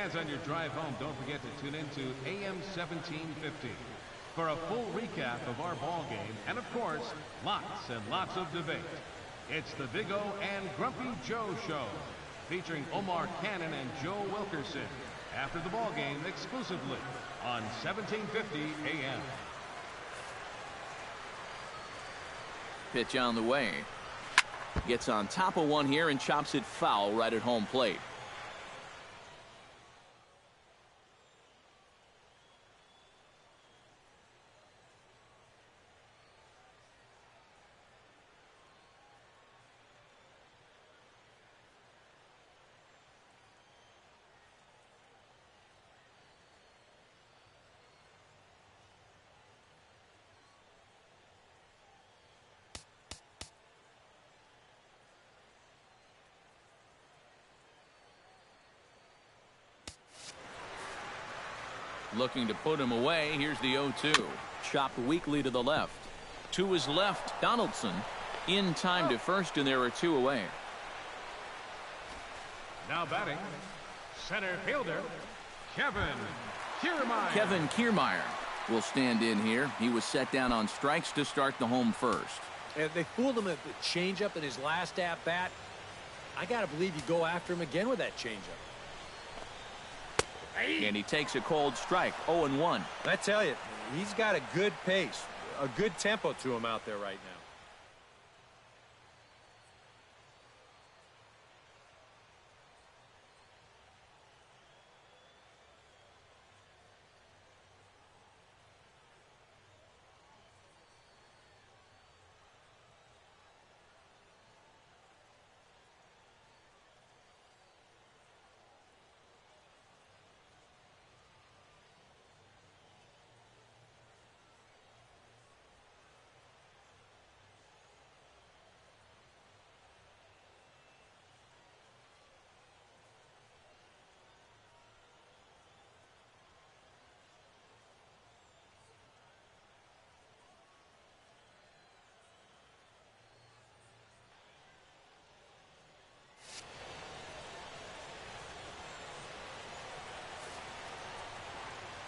Fans, on your drive home, don't forget to tune in to AM 1750 for a full recap of our ball game and, of course, lots and lots of debate. It's the Big O and Grumpy Joe Show, featuring Omar Cannon and Joe Wilkerson after the ball game exclusively on 1750 AM. Pitch on the way. Gets on top of one here and chops it foul right at home plate. Looking to put him away. Here's the 0-2. Chopped weakly to the left. To his left, Donaldson in time to first, and there are two away. Now batting, center fielder, Kevin Kiermaier. Kevin Kiermaier will stand in here. He was set down on strikes to start the home first. And they fooled him at the changeup in his last at-bat. I got to believe you go after him again with that changeup. And he takes a cold strike. 0-1. I tell you, he's got a good pace, a good tempo to him out there right now.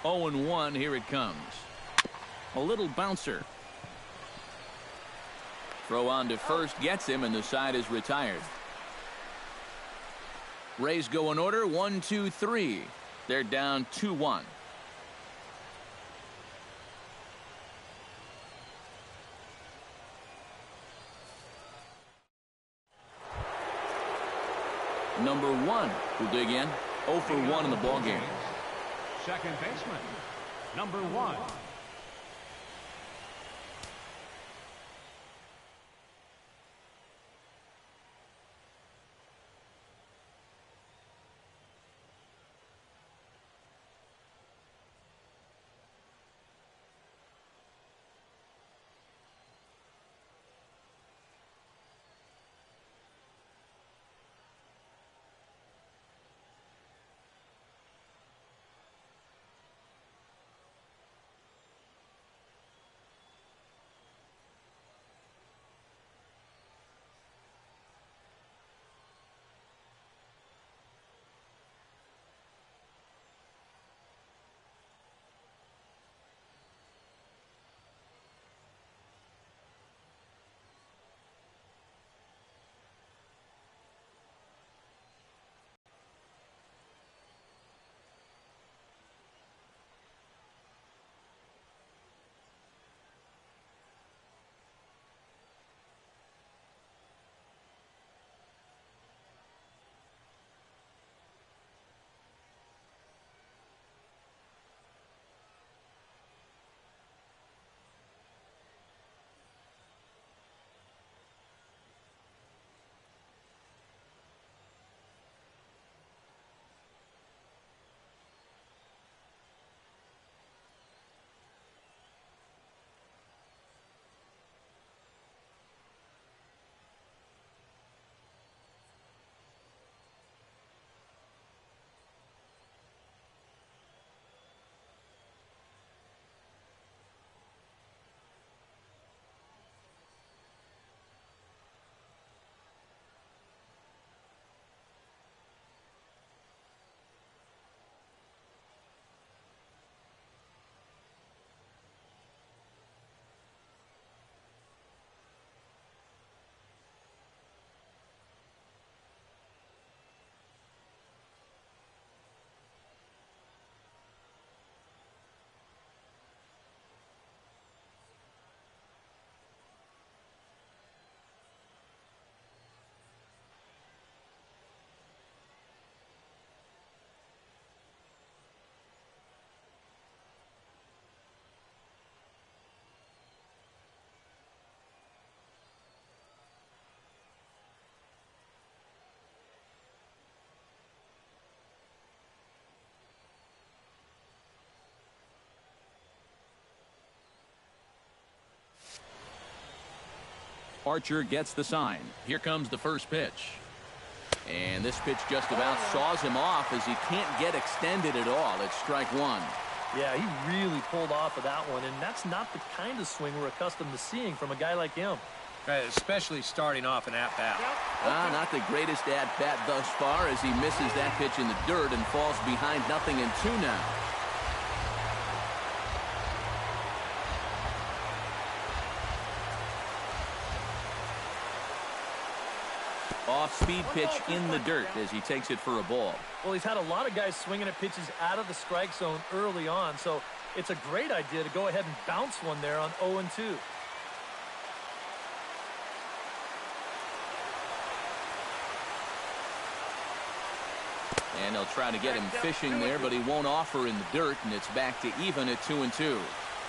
Oh, 0-1. Here it comes. A little bouncer. Throw on to first gets him, and the side is retired. Rays go in order. 1, 2, 3. They're down 2-1. Number 1 will dig in. 0 for 1 in the ball game. Second baseman, number 1. Archer gets the sign. Here comes the first pitch. And this pitch just about saws him off as he can't get extended at all. It's strike one. Yeah, he really pulled off of that one, and that's not the kind of swing we're accustomed to seeing from a guy like him. Right, especially starting off an at-bat. Not the greatest at-bat thus far as he misses that pitch in the dirt and falls behind 0-2 now. Off-speed pitch in the dirt as he takes it for a ball. Well, he's had a lot of guys swinging at pitches out of the strike zone early on, so it's a great idea to go ahead and bounce one there on 0-2. And they'll try to get him fishing there, but he won't offer in the dirt, and it's back to even at 2-2.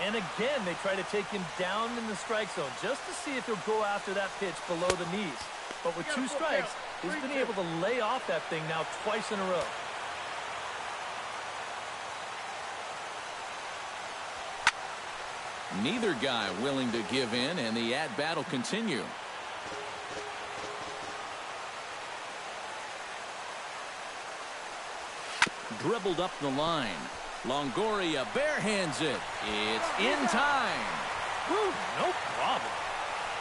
And again, they try to take him down in the strike zone just to see if he'll go after that pitch below the knees. But with 2 strikes, he's been able to lay off that thing now twice in a row. Neither guy willing to give in, and the at-bat will continue. Dribbled up the line. Longoria barehands it. It's in time. Whew, no problem.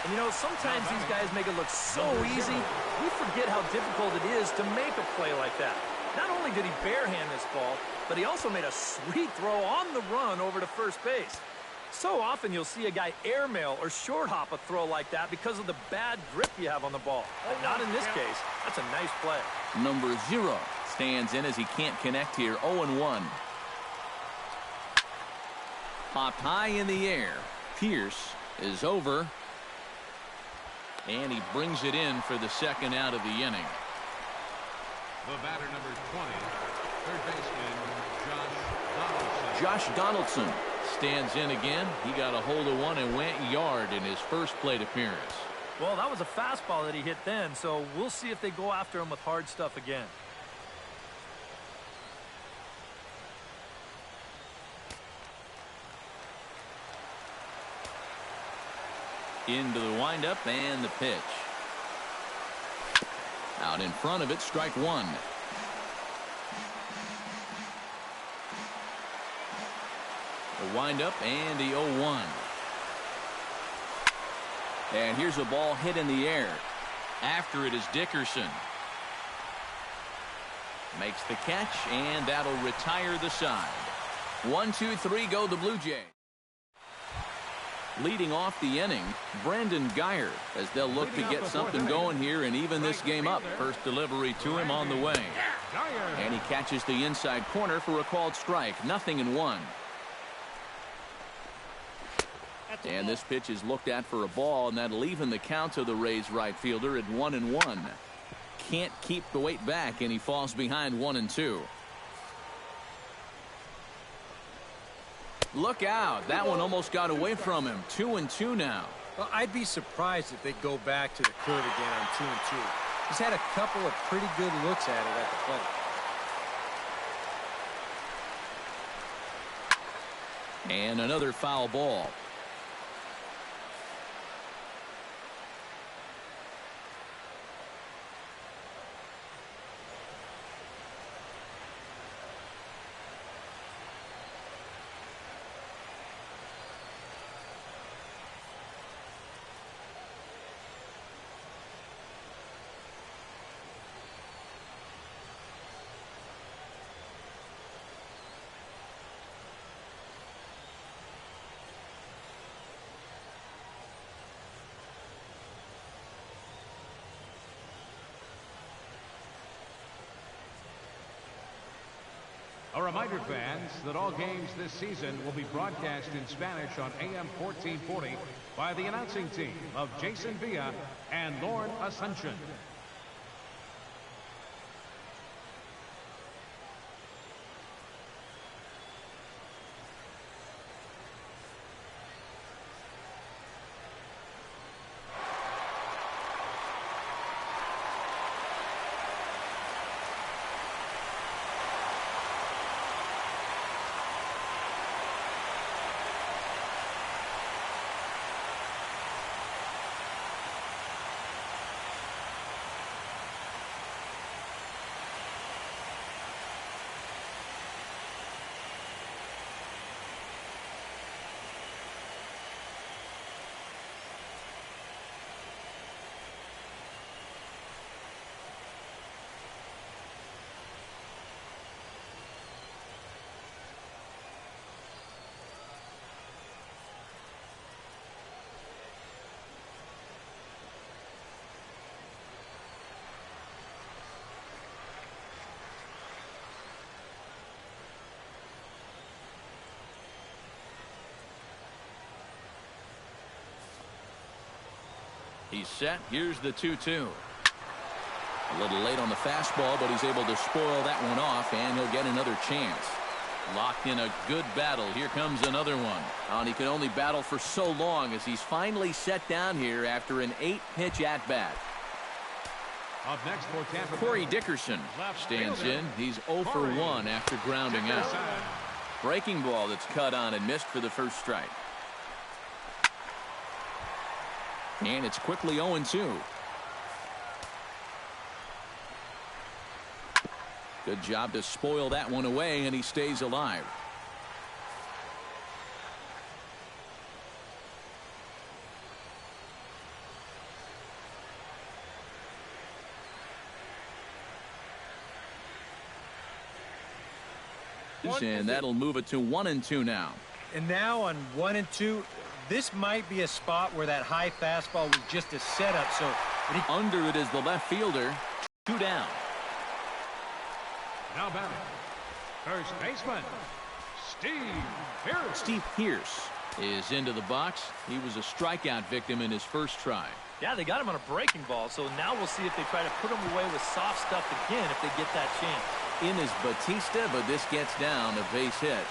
And, you know, sometimes these guys make it look so easy, we forget how difficult it is to make a play like that. Not only did he barehand this ball, but he also made a sweet throw on the run over to first base. So often you'll see a guy airmail or short hop a throw like that because of the bad grip you have on the ball. But not in this case. That's a nice play. Number 0 stands in as he can't connect here. 0-1. Popped high in the air. Pierce is over. And he brings it in for the second out of the inning. The batter, number 20, third baseman, Josh Donaldson stands in again. He got a hold of one and went yard in his first plate appearance. Well, that was a fastball that he hit then, so we'll see if they go after him with hard stuff again. Into the windup and the pitch. Out in front of it, strike one. The windup and the 0-1. And here's a ball hit in the air. After it is Dickerson. Makes the catch, and that'll retire the side. 1-2-3 go the Blue Jays. Leading off the inning, Brandon Guyer, as they'll look to get something going here and even this game up. First delivery to him on the way. And he catches the inside corner for a called strike. 0-1. And this pitch is looked at for a ball, and that'll even the count of the Rays right fielder at 1-1. Can't keep the weight back, and he falls behind 1-2. Look out. That one almost got away from him. 2-2 now. Well, I'd be surprised if they go back to the curve again on 2-2. He's had a couple of pretty good looks at it at the plate. And another foul ball. A reminder, fans, that all games this season will be broadcast in Spanish on AM 1440 by the announcing team of Jason Villa and Lorne Asuncion. He's set. Here's the 2-2. A little late on the fastball, but he's able to spoil that one off, and he'll get another chance. Locked in a good battle. Here comes another one. And he can only battle for so long as he's finally set down here after an 8-pitch at-bat. Up next for Tampa, Corey Dickerson stands in. He's 0 for 1 after grounding out. Breaking ball that's cut on and missed for the first strike. And it's quickly 0-2. Good job to spoil that one away, and he stays alive. And that'll move it to 1-2 now. And now on 1-2, this might be a spot where that high fastball was just a setup. So under it is the left fielder. 2 down. Now batting, first baseman, Steve Pearce. Steve Pearce is into the box. He was a strikeout victim in his first try. Yeah, they got him on a breaking ball, so now we'll see if they try to put him away with soft stuff again if they get that chance. In is Batista, but this gets down a base hit.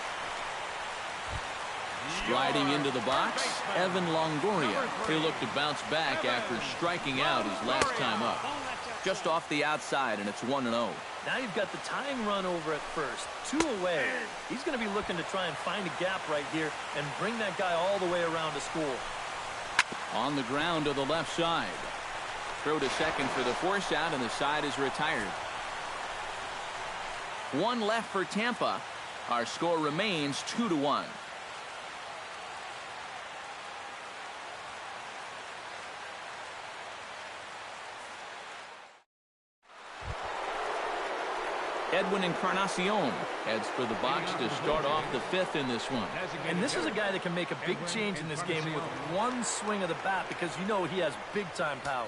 Striding into the box, Evan Longoria. He'll look to bounce back after striking out his last time up. Just off the outside, and it's 1-0. Now you've got the tying run over at first. 2 away. He's going to be looking to try and find a gap right here and bring that guy all the way around to score. On the ground to the left side. Throw to second for the force out, and the side is retired. 1 left for Tampa. Our score remains 2-1. Edwin Encarnacion heads for the box to start off the 5th in this one. And this is a guy that can make a big change in this game with one swing of the bat because you know he has big-time power.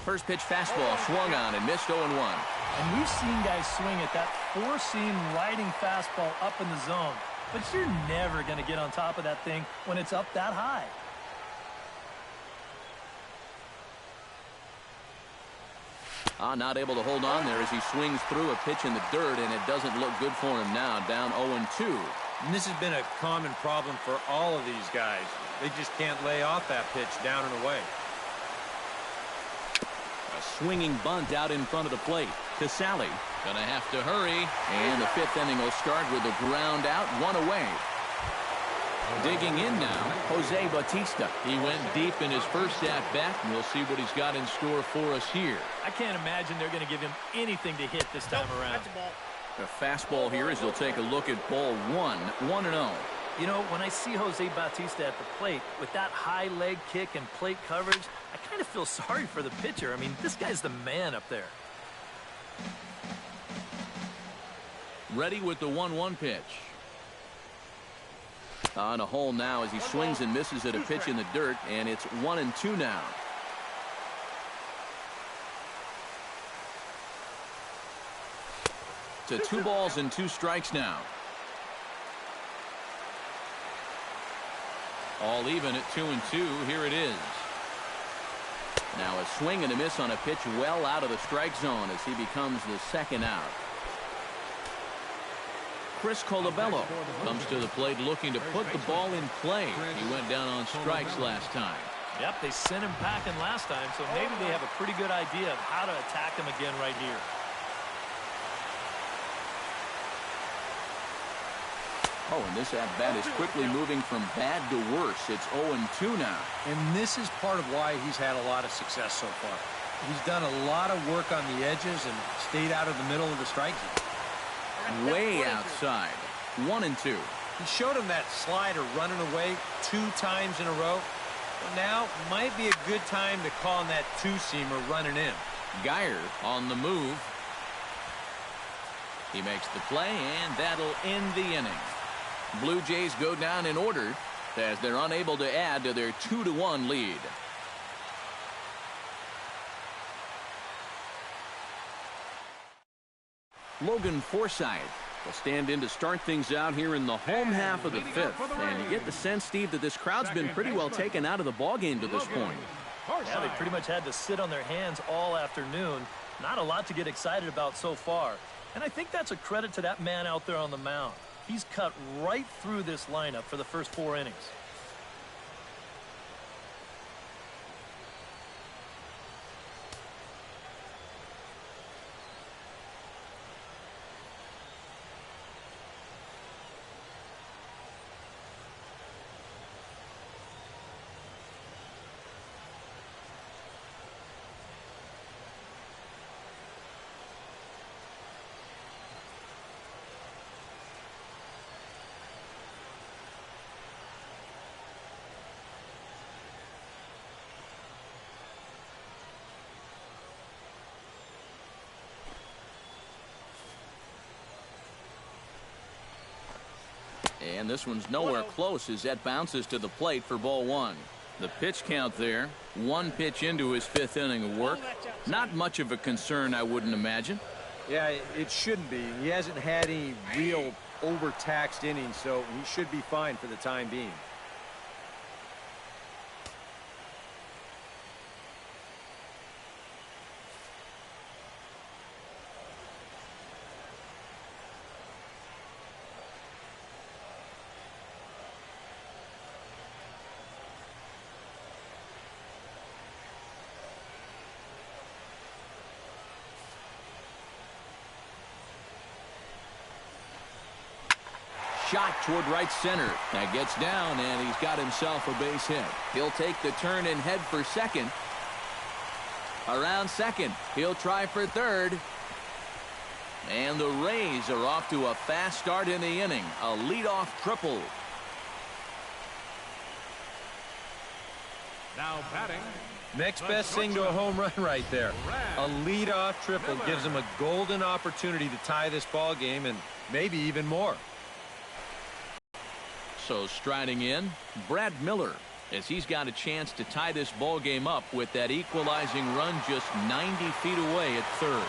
First pitch fastball swung on and missed 0-1. And we've seen guys swing at that four-seam riding fastball up in the zone. But you're never going to get on top of that thing when it's up that high. Not able to hold on there as he swings through a pitch in the dirt, and it doesn't look good for him now, down 0-2. And this has been a common problem for all of these guys. They just can't lay off that pitch down and away. A swinging bunt out in front of the plate. Casali gonna have to hurry, and the fifth inning will start with a ground out, one away. Digging in now, Jose Bautista. He went deep in his first at-bat, and we'll see what he's got in store for us here. I can't imagine they're going to give him anything to hit this time around. The fastball here as he'll take a look at ball one, 1-0. You know, when I see Jose Bautista at the plate with that high leg kick and plate coverage, I kind of feel sorry for the pitcher. I mean, this guy's the man up there. Ready with the 1-1 pitch. On a hole now as he swings and misses at a pitch in the dirt, and it's 1-2 now. To 2 balls and 2 strikes now. All even at 2-2. Here it is. Now a swing and a miss on a pitch well out of the strike zone as he becomes the second out. Chris Colabello comes to the plate looking to put the ball in play. He went down on strikes last time. Yep, they sent him packing last time, so maybe they have a pretty good idea of how to attack him again right here. Oh, and this at-bat is quickly moving from bad to worse. It's 0-2 now. And this is part of why he's had a lot of success so far. He's done a lot of work on the edges and stayed out of the middle of the strike zone. Way outside. 1-2. He showed him that slider running away 2 times in a row. Well, now might be a good time to call on that 2-seamer running in. Geyer on the move. He makes the play, and that'll end the inning. Blue Jays go down in order as they're unable to add to their 2-1 lead. Logan Forsythe will stand in to start things out here in the home half of the 5th. And you get the sense, Steve, that this crowd's been pretty well taken out of the ballgame to this point. Yeah, they pretty much had to sit on their hands all afternoon. Not a lot to get excited about so far. And I think that's a credit to that man out there on the mound. He's cut right through this lineup for the first 4 innings. And this one's nowhere close as that bounces to the plate for ball 1. The pitch count there. 1 pitch into his 5th inning of work. Not much of a concern, I wouldn't imagine. Yeah, it shouldn't be. He hasn't had any real overtaxed innings, so he should be fine for the time being. Shot toward right center. That gets down, and he's got himself a base hit. He'll take the turn and head for second. Around second. He'll try for third. And the Rays are off to a fast start in the inning. A leadoff triple. Now batting. Next best thing to a home run right there. A leadoff triple gives him a golden opportunity to tie this ball game and maybe even more. So striding in, Brad Miller. as he's got a chance to tie this ball game up with that equalizing run just 90 feet away at third.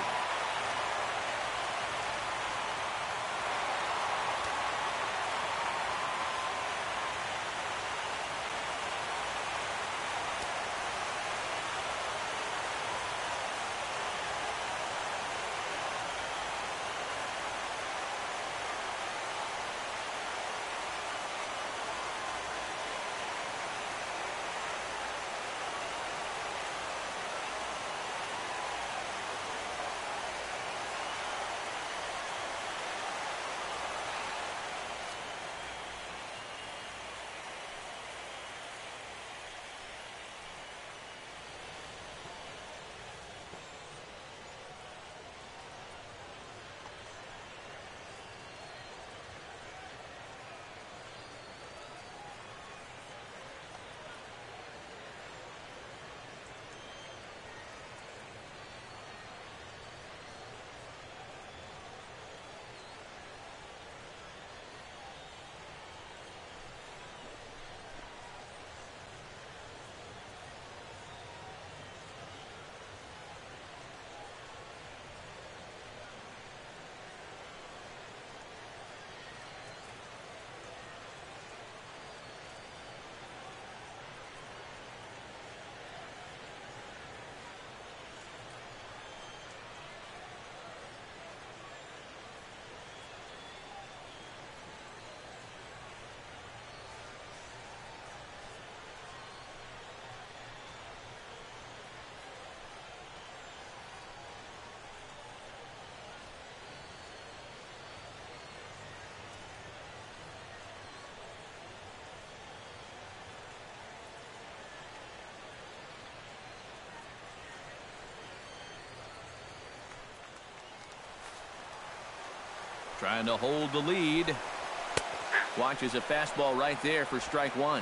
Trying to hold the lead. Watches a fastball right there for strike one.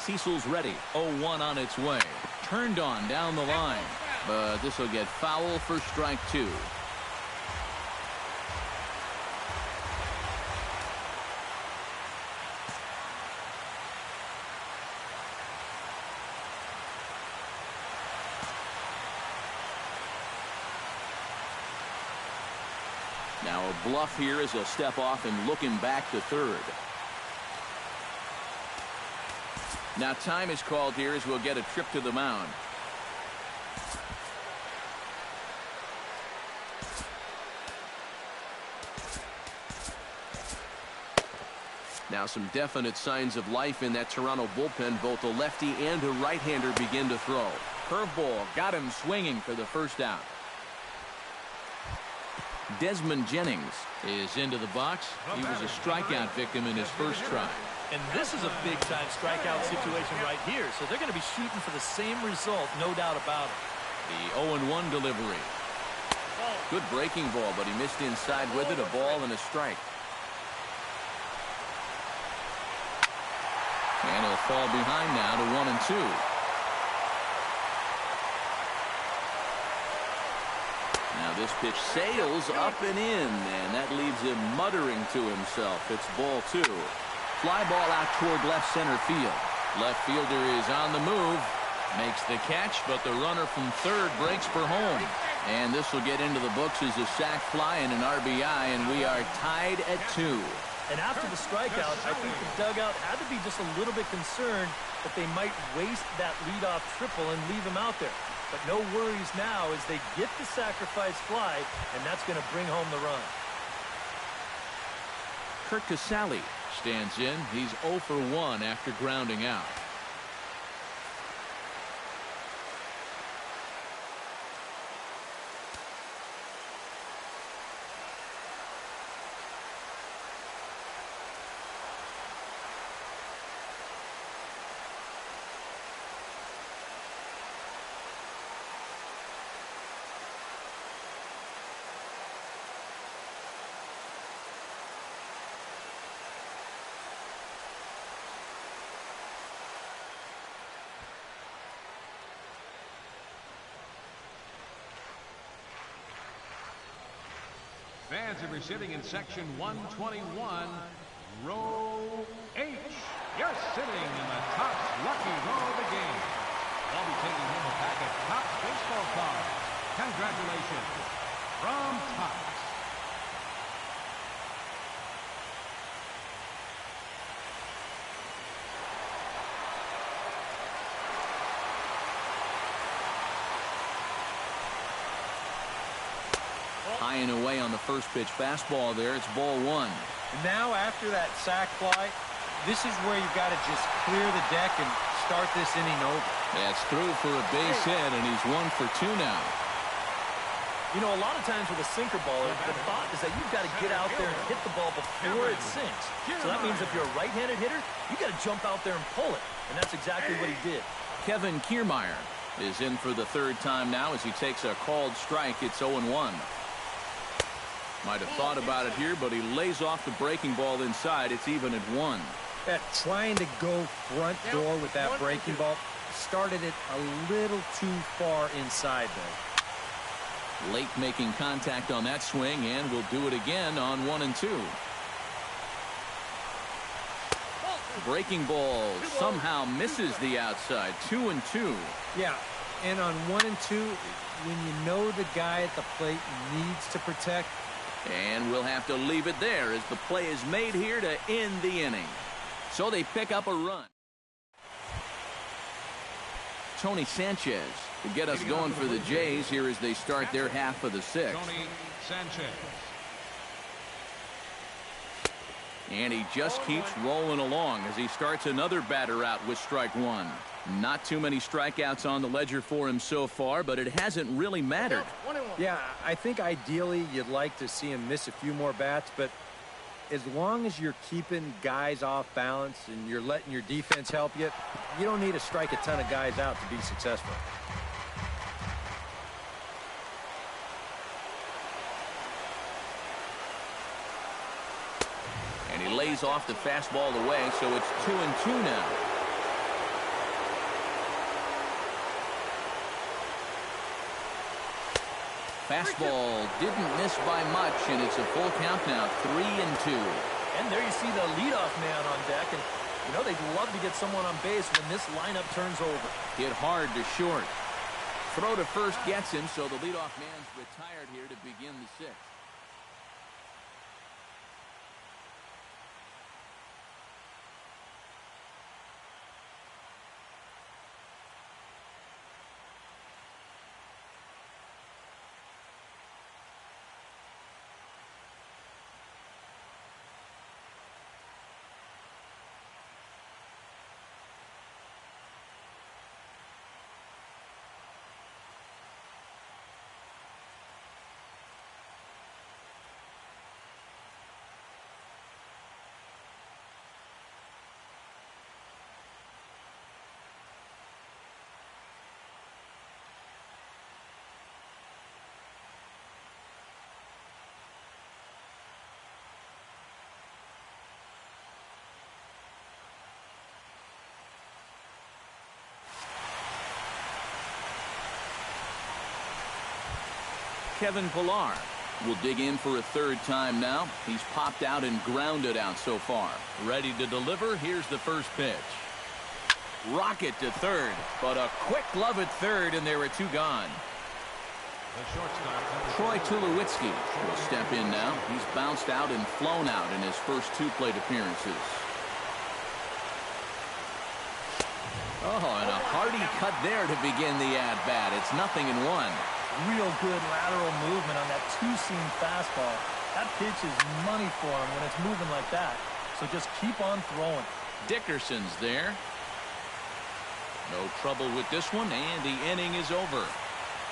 Cecil's ready. 0-1 on its way. Turned on down the line. But this will get foul for strike two. Now a bluff here as he'll step off and looking back to third. Now time is called here as we'll get a trip to the mound. Now some definite signs of life in that Toronto bullpen. Both a lefty and a right-hander begin to throw. Curveball got him swinging for the first out. Desmond Jennings is into the box. He was a strikeout victim in his first try. And this is a big-time strikeout situation right here. So they're going to be shooting for the same result, no doubt about it. The 0-1 delivery. Good breaking ball, but he missed inside with it. A ball and a strike. And he'll fall behind now to 1-2. Now this pitch sails up and in, and that leaves him muttering to himself. It's ball two. Fly ball out toward left center field. Left fielder is on the move. Makes the catch, but the runner from third breaks for home. And this will get into the books as a sac fly and an RBI, and we are tied at 2. And after the strikeout, I think the dugout had to be just a little bit concerned that they might waste that leadoff triple and leave him out there. But no worries now as they get the sacrifice fly, and that's going to bring home the run. Curt Casali stands in. He's 0 for 1 after grounding out. Fans are sitting in section 121, row H. You're sitting in the top lucky row of the game. They'll be taking home a pack of Topps baseball cards. Congratulations from Topps. High and away on the first pitch fastball there. It's ball 1. Now after that sac fly, this is where you've got to just clear the deck and start this inning over. That's through for a base hit, and he's 1 for 2 now. You know, a lot of times with a sinker ball, the thought is that you've got to get out there and hit the ball before it sinks. So that means if you're a right-handed hitter, you got to jump out there and pull it. And that's exactly what he did. Kevin Kiermaier is in for the third time now as he takes a called strike. It's 0-1. Might have thought about it here, but he lays off the breaking ball inside. It's even at 1. Trying to go front door with that breaking ball started it a little too far inside there. Late making contact on that swing, and will do it again on 1 and 2. Breaking ball somehow misses the outside. 2 and 2. Yeah, and on 1 and 2, when you know the guy at the plate needs to protect. And we'll have to leave it there as the play is made here to end the inning. So they pick up a run. Tony Sanchez to get us going for the Jays here as they start their half of the 6th. Tony Sanchez. And he just keeps rolling along as he starts another batter out with strike 1. Not too many strikeouts on the ledger for him so far, but it hasn't really mattered. Yeah, I think ideally you'd like to see him miss a few more bats, but as long as you're keeping guys off balance and you're letting your defense help you, you don't need to strike a ton of guys out to be successful. And he lays off the fastball away, so it's 2 and 2 now. Fastball didn't miss by much, and it's a full count now, 3 and 2. And there you see the leadoff man on deck, and you know they'd love to get someone on base when this lineup turns over. Hit hard to short. Throw to first gets him, so the leadoff man's retired here to begin the 6th. Kevin Pillar will dig in for a third time now. He's popped out and grounded out so far. Ready to deliver. Here's the first pitch. Rocket to third, but a quick glove at third, and there are two gone. Troy Tulowitzki will step in now. He's bounced out and flown out in his first two plate appearances. Oh, and a hearty cut there to begin the at-bat. It's 0-1. Real good lateral movement on that two-seam fastball. That pitch is money for him when it's moving like that. So just keep on throwing. Dickerson's there. No trouble with this one, and the inning is over.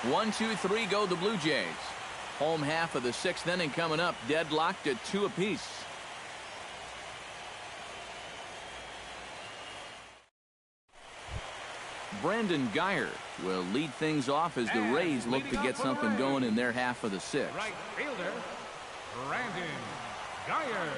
1-2-3 go the Blue Jays. Home half of the sixth inning coming up, deadlocked at 2 apiece. Brandon Guyer will lead things off as the Rays look to get something going in their half of the sixth. Right fielder, Brandon Guyer.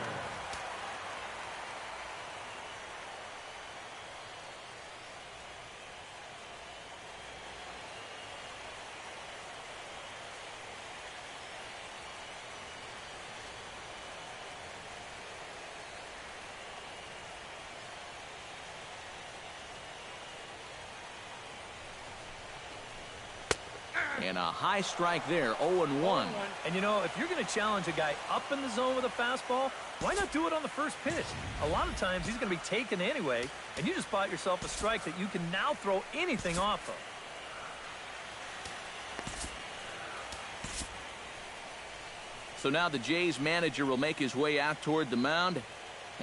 And a high strike there, 0-1. And you know, if you're going to challenge a guy up in the zone with a fastball, why not do it on the first pitch? A lot of times he's going to be taken anyway, and you just bought yourself a strike that you can now throw anything off of. So now the Jays manager will make his way out toward the mound,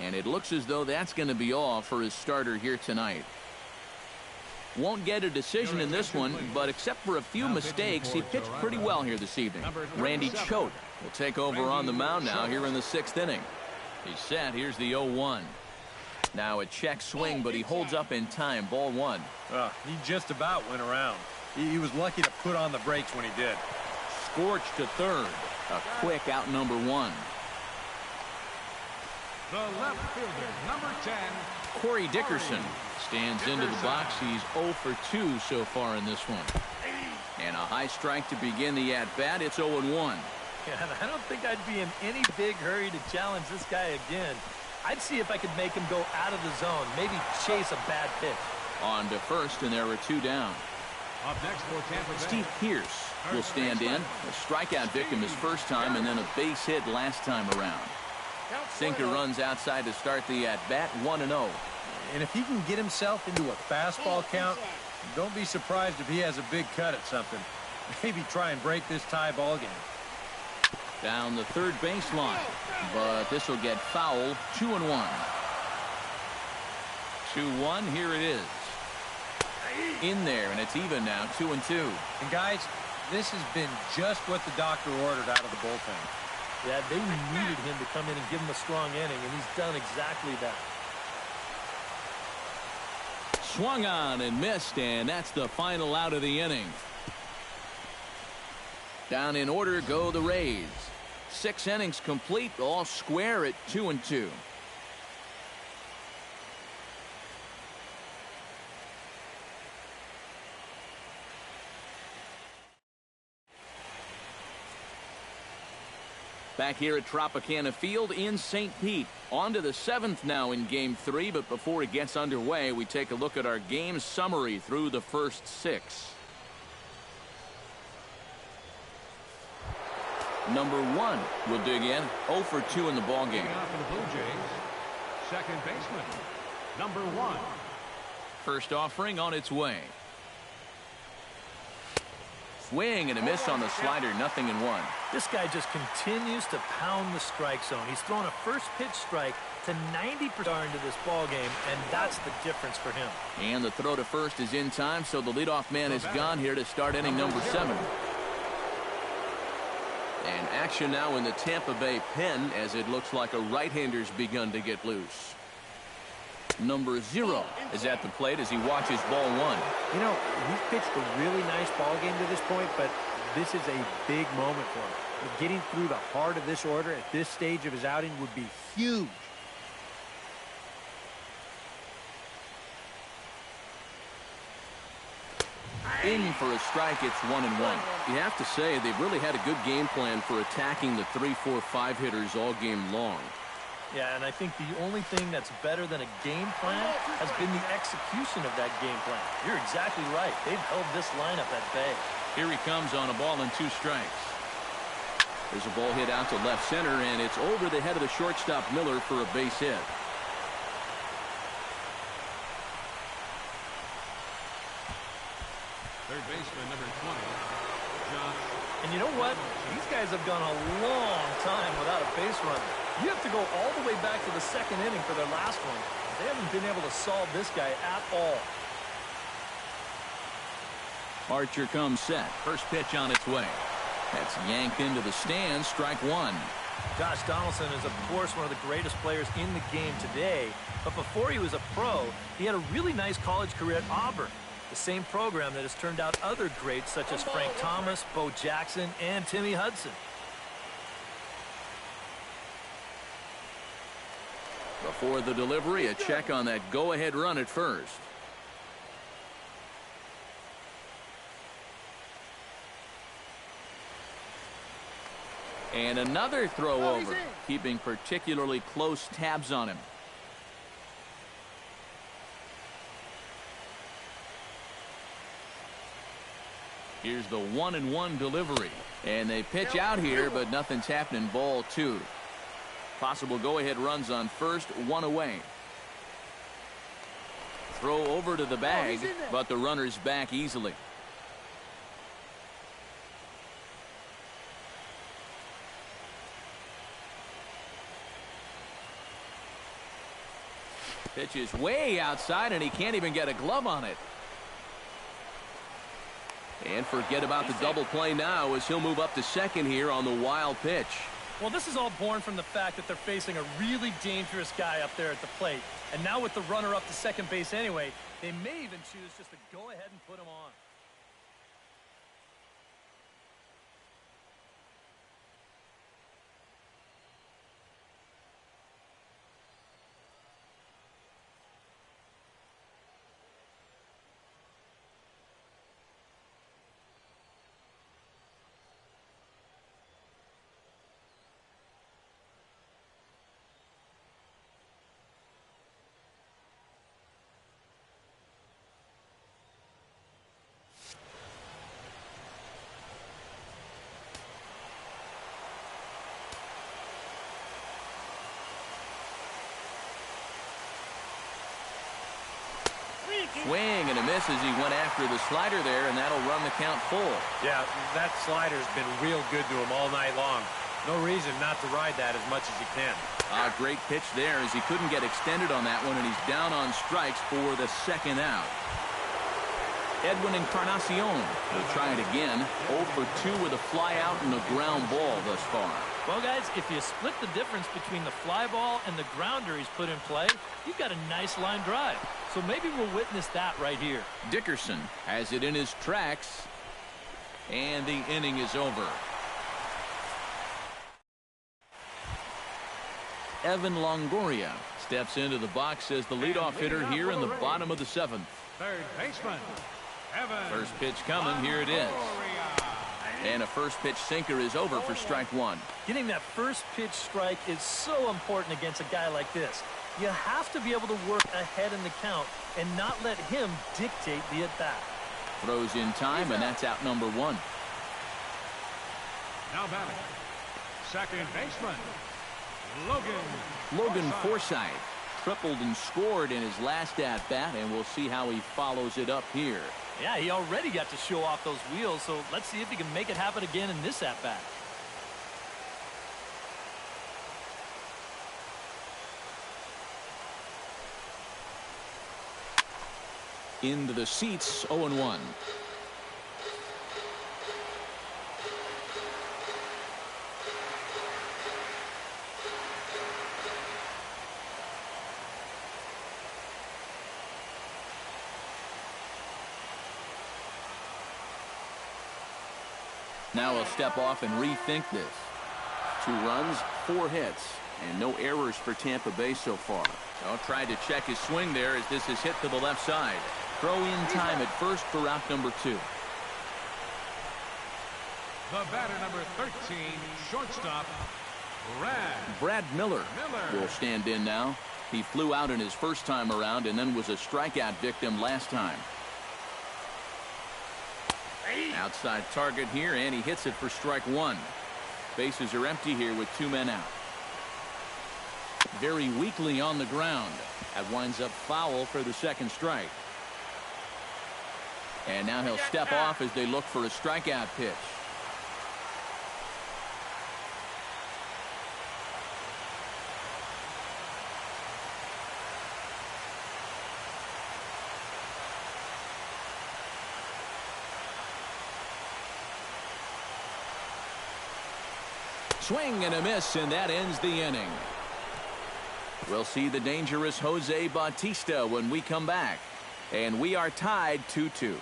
and it looks as though that's going to be all for his starter here tonight. Won't get a decision in this one, but except for a few mistakes, he pitched pretty well here this evening. Randy Choate will take over on the mound now here in the sixth inning. He's set. Here's the 0-1. Now a check swing, but he holds up in time. Ball one. He just about went around. He was lucky to put on the brakes when he did. Scorched to third. A quick out number one. The left fielder, number 10. Corey Dickerson stands into the box. He's 0 for 2 so far in this one. And a high strike to begin the at-bat. It's 0-1. Yeah, and I don't think I'd be in any big hurry to challenge this guy again. I'd see if I could make him go out of the zone, maybe chase a bad pitch. On to first, and there are two down. Up next for Tampa Bay, Steve Pearce will stand in. A strikeout victim his first time, and then a base hit last time around. Sinker runs outside to start the at-bat, 1-0. And if he can get himself into a fastball count, don't be surprised if he has a big cut at something. Maybe try and break this tie ball game. Down the third baseline, but this will get foul. 2-1. 2-1. Here it is. In there, and it's even now. 2-2. And guys, this has been just what the doctor ordered out of the bullpen. Yeah, they needed him to come in and give him a strong inning, and he's done exactly that. Swung on and missed, and that's the final out of the inning. Down in order go the Rays. 6 innings complete, all square at 2-2. Back here at Tropicana Field in St. Pete. On to the 7th now in Game 3, but before it gets underway, we take a look at our game summary through the first 6. Number 1 will dig in. 0 for 2 in the ballgame. Leading off for the Blue Jays, second baseman, number 1. First offering on its way. Swing and a miss on the slider, 0-1. This guy just continues to pound the strike zone. He's thrown a first pitch strike to 90% into this ball game, and that's the difference for him. And the throw to first is in time, so the leadoff man is gone here to start inning number 7. And action now in the Tampa Bay pen as it looks like a right-hander's begun to get loose. Number 0 is at the plate as he watches ball 1. You know, he's pitched a really nice ball game to this point, but this is a big moment for him. Getting through the heart of this order at this stage of his outing would be huge. In for a strike, it's 1-1. You have to say they've really had a good game plan for attacking the 3-4-5 hitters all game long. Yeah, and I think the only thing that's better than a game plan has been the execution of that game plan. You're exactly right. They've held this lineup at bay. Here he comes on a ball and 2 strikes. There's a ball hit out to left center, and it's over the head of the shortstop Miller for a base hit. Third baseman, number 20, Josh. And you know what? These guys have gone a long time without a base runner. You have to go all the way back to the second inning for their last one. They haven't been able to solve this guy at all. Archer comes set. First pitch on its way. That's yanked into the stands. Strike 1. Josh Donaldson is, of course, one of the greatest players in the game today. But before he was a pro, he had a really nice college career at Auburn. The same program that has turned out other greats such as Frank Thomas, Bo Jackson, and Timmy Hudson. Before the delivery, a check on that go-ahead run at first. And another throw over, keeping particularly close tabs on him. Here's the 1-1 delivery. And they pitch out here, but nothing's happening. Ball 2. Possible go-ahead runs on first, 1 away. Throw over to the bag, but the runner's back easily. Pitch is way outside, and he can't even get a glove on it. And forget about the double play now as he'll move up to second here on the wild pitch. Well, this is all born from the fact that they're facing a really dangerous guy up there at the plate. And now with the runner up to second base anyway, they may even choose just to go ahead and put him on. Swing and a miss as he went after the slider there, and that'll run the count full. Yeah, that slider's been real good to him all night long. No reason not to ride that as much as he can. A great pitch there as he couldn't get extended on that one, and he's down on strikes for the second out. Edwin Encarnacion will try it again. 0 for 2 with a fly out and a ground ball thus far. Well, guys, if you split the difference between the fly ball and the grounder he's put in play, you've got a nice line drive. So maybe we'll witness that right here. Dickerson has it in his tracks, and the inning is over. Evan Longoria steps into the box as the leadoff hitter here in the bottom of the 7th. Third baseman, Evan. First pitch coming. Here it is. And a first pitch sinker is over for strike 1. Getting that first pitch strike is so important against a guy like this. You have to be able to work ahead in the count and not let him dictate the at-bat. Throws in time, and that's out number 1. Now batting, second baseman, Logan Forsythe tripled and scored in his last at-bat, and we'll see how he follows it up here. Yeah, he already got to show off those wheels, so let's see if he can make it happen again in this at-bat. Into the seats, 0-1. Now he'll step off and rethink this. 2 runs, 4 hits, and no errors for Tampa Bay so far. Well, tried to check his swing there as this is hit to the left side. Throw in time at first for out number 2. The batter, number 13, shortstop, Brad Miller will stand in now. He flew out in his first time around and then was a strikeout victim last time. Outside target here, and he hits it for strike one. Bases are empty here with 2 men out. Very weakly on the ground. That winds up foul for the second strike. And now he'll step off as they look for a strikeout pitch. Swing and a miss, and that ends the inning. We'll see the dangerous Jose Bautista when we come back. And we are tied 2-2.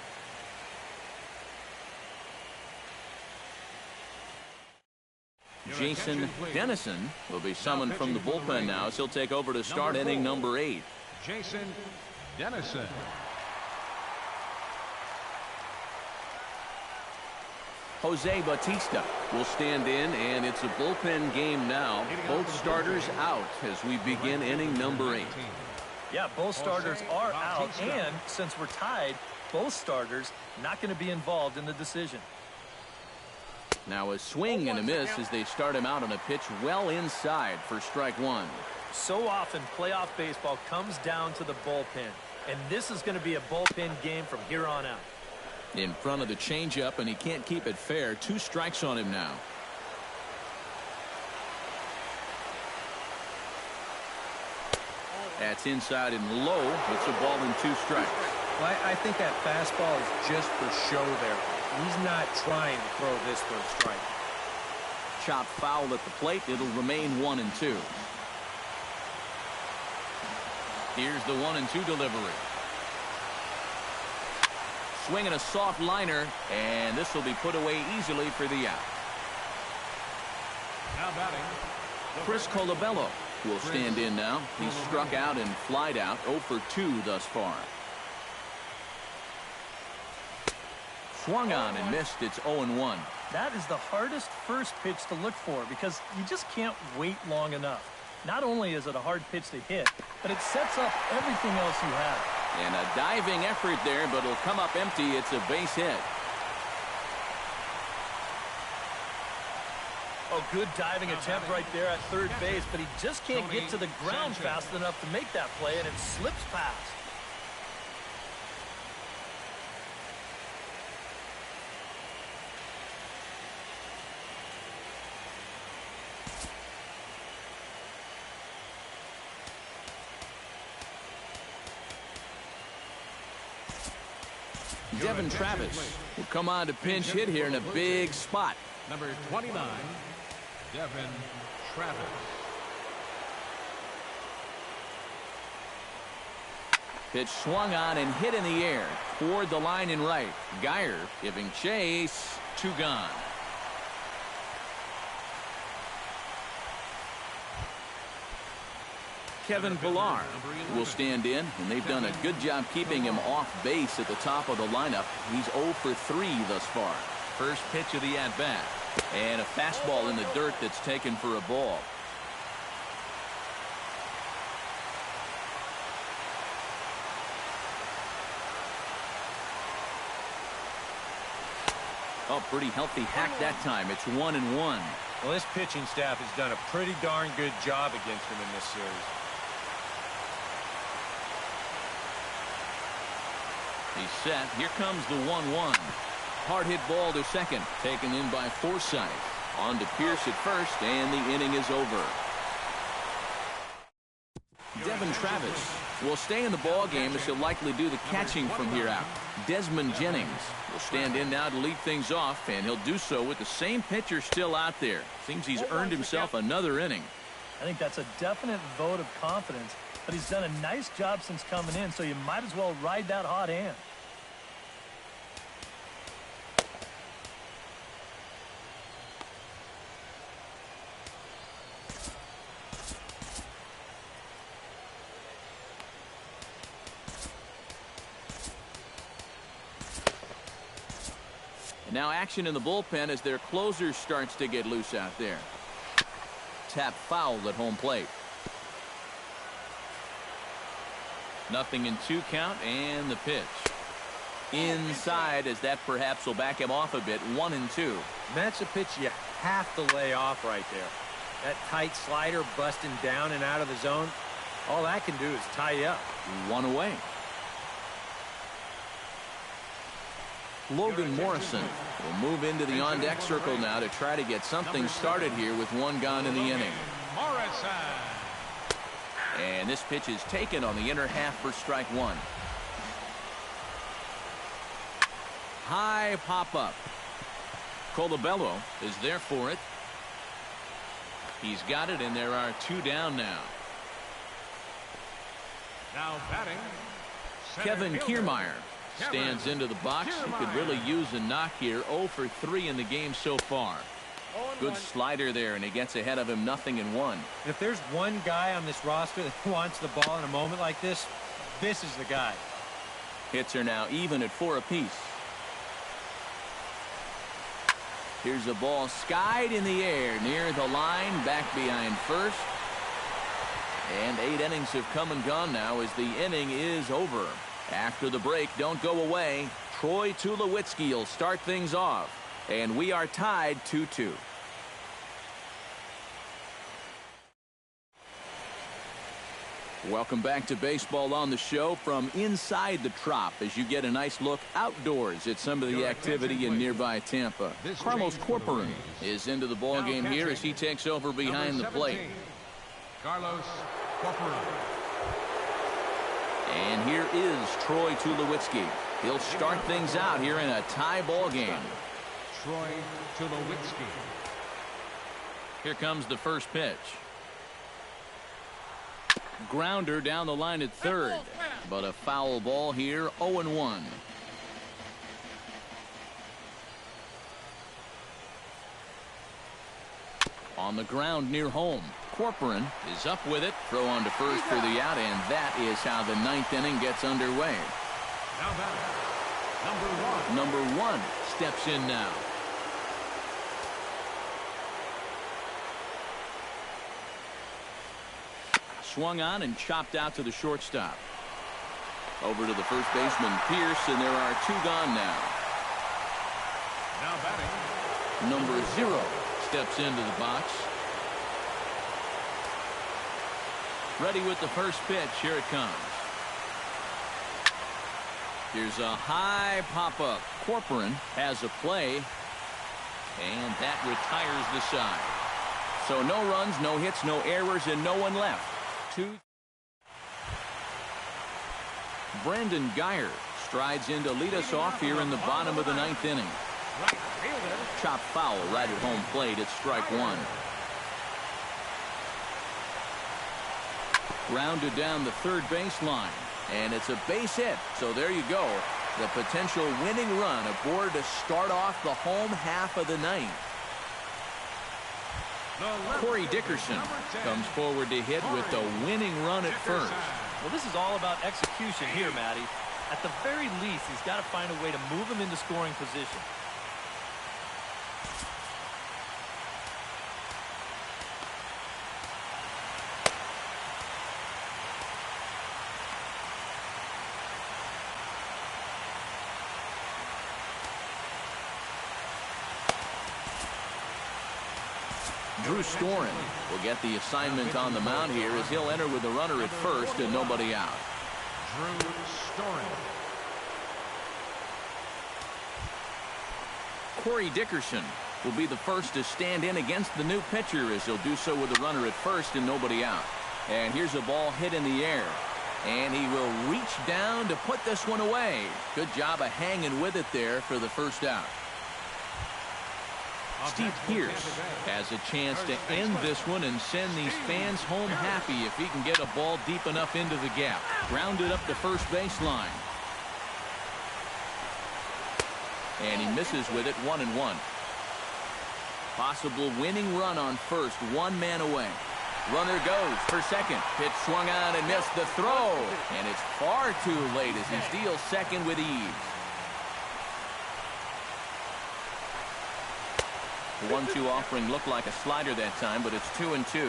Jason Dennison will be summoned from the bullpen now as he'll take over to start inning number 8. Jason Dennison. Jose Bautista will stand in, and it's a bullpen game now. Both starters out as we begin inning number 8. Yeah, both starters are out, and since we're tied, both starters not going to be involved in the decision. Now a swing and a miss as they start him out on a pitch well inside for strike one. So often playoff baseball comes down to the bullpen, and this is going to be a bullpen game from here on out. In front of the changeup, and he can't keep it fair. 2 strikes on him now. That's inside and low. It's a ball and 2 strikes. Well, I think that fastball is just for show there. He's not trying to throw this for a strike. Chopped foul at the plate. It'll remain 1-2. Here's the 1-2 delivery. Swinging a soft liner, and this will be put away easily for the out. Now batting, Chris Colabello will stand in now. He's struck out and flied out, 0 for 2 thus far. Swung on and missed. It's 0-1. That is the hardest first pitch to look for because you just can't wait long enough. Not only is it a hard pitch to hit, but it sets up everything else you have. And a diving effort there, but it'll come up empty. It's a base hit. Oh, good diving attempt right there at third base, but he just can't get to the ground fast enough to make that play, and it slips past. Devin Travis will come on to pinch hit here in a big spot. number 29, Devin Travis. Pitch swung on and hit in the air toward the line and right. Geyer giving chase. 2 gone. Kevin Pillar will stand in, and they've done a good job keeping him off base at the top of the lineup. He's 0 for 3 thus far. First pitch of the at-bat. And a fastball in the dirt that's taken for a ball. Oh, pretty healthy hack that time. It's 1-1. Well, this pitching staff has done a pretty darn good job against him in this series. He's set. Here comes the 1-1. Hard hit ball to second. Taken in by Forsythe. On to Pierce at first, and the inning is over. Devin Travis will stay in the ball game as he'll likely do the catching from here out. Desmond Jennings will stand in now to lead things off, and he'll do so with the same pitcher still out there. Seems he's earned himself another inning. I think that's a definite vote of confidence, but he's done a nice job since coming in, so you might as well ride that hot hand. Now action in the bullpen as their closer starts to get loose out there. tap foul at home plate. 0-2 count, and the pitch. Inside, as that perhaps will back him off a bit. 1-2. That's a pitch you have to lay off right there. That tight slider busting down and out of the zone, all that can do is tie you up. 1 away. Logan Morrison will move into the on-deck circle now to try to get something started here with 1 gone in the inning. And this pitch is taken on the inner half for strike 1. High pop-up. Colabello is there for it. He's got it, and there are 2 down now. Now batting, Kevin Kiermaier stands into the box. He could really use a knock here. 0 for 3 in the game so far. Good slider there, and he gets ahead of him. 0-1. If there's one guy on this roster that wants the ball in a moment like this, this is the guy. Hits are now even at 4 apiece. Here's a ball skied in the air near the line, back behind first. And 8 innings have come and gone now as the inning is over. After the break, don't go away. Troy Tulowitzki will start things off. And we are tied 2-2. Welcome back to Baseball on the Show from inside the Trop as you get a nice look outdoors at some of the activity in nearby Tampa. Carlos Corporan is into the ball game here as he takes over behind the plate. Carlos Corporan. And here is Troy Tulowitzki. He'll start things out here in a tie ball game. Troy Tulowitzki. Here comes the first pitch. Grounder down the line at third, but a foul ball here. 0-1. On the ground near home. Corporan is up with it. Throw on to first for the out, and that is how the 9th inning gets underway. Now batting, Number one steps in now. Swung on and chopped out to the shortstop. Over to the first baseman, Pierce, and there are 2 gone now. Now batting, Number 0 steps into the box. Ready with the first pitch. Here it comes. Here's a high pop-up. Corporan has a play, and that retires the side. So no runs, no hits, no errors, and no one left. Brandon Guyer strides in to lead us off here in the bottom of the 9th inning. right fielder. Chop foul right at home plate. It's strike 1. Grounded down the third baseline, and it's a base hit. So there you go. The potential winning run aboard to start off the home half of the 9th. Corey Dickerson comes forward to hit with the winning run at first. Well, this is all about execution here, Matty. At the very least, he's got to find a way to move him into scoring position. Drew Storen will get the assignment on the mound here as he'll enter with the runner at first and nobody out. Drew Storen. Corey Dickerson will be the first to stand in against the new pitcher as he'll do so with the runner at first and nobody out. And here's a ball hit in the air. And he will reach down to put this one away. Good job of hanging with it there for the first out. Steve Pearce has a chance to end this one and send these fans home happy if he can get a ball deep enough into the gap. Grounded up the first baseline. And he misses with it. 1-1. Possible winning run on first. 1 man away. Runner goes for second. Pitch swung on and missed the throw. And it's far too late as he steals second with ease. The 1-2 offering looked like a slider that time, but it's 2-2.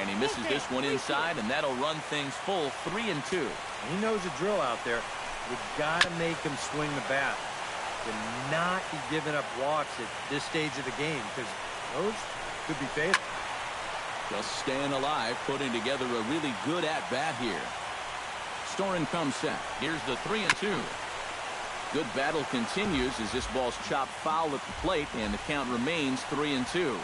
And he misses this one inside, and that'll run things full 3-2. He knows the drill out there. You got to make him swing the bat. To not be giving up walks at this stage of the game, because those could be fatal. Just staying alive, putting together a really good at-bat here. Storen comes set. Here's the 3-2. Good battle continues as this ball's chopped foul at the plate, and the count remains 3-2.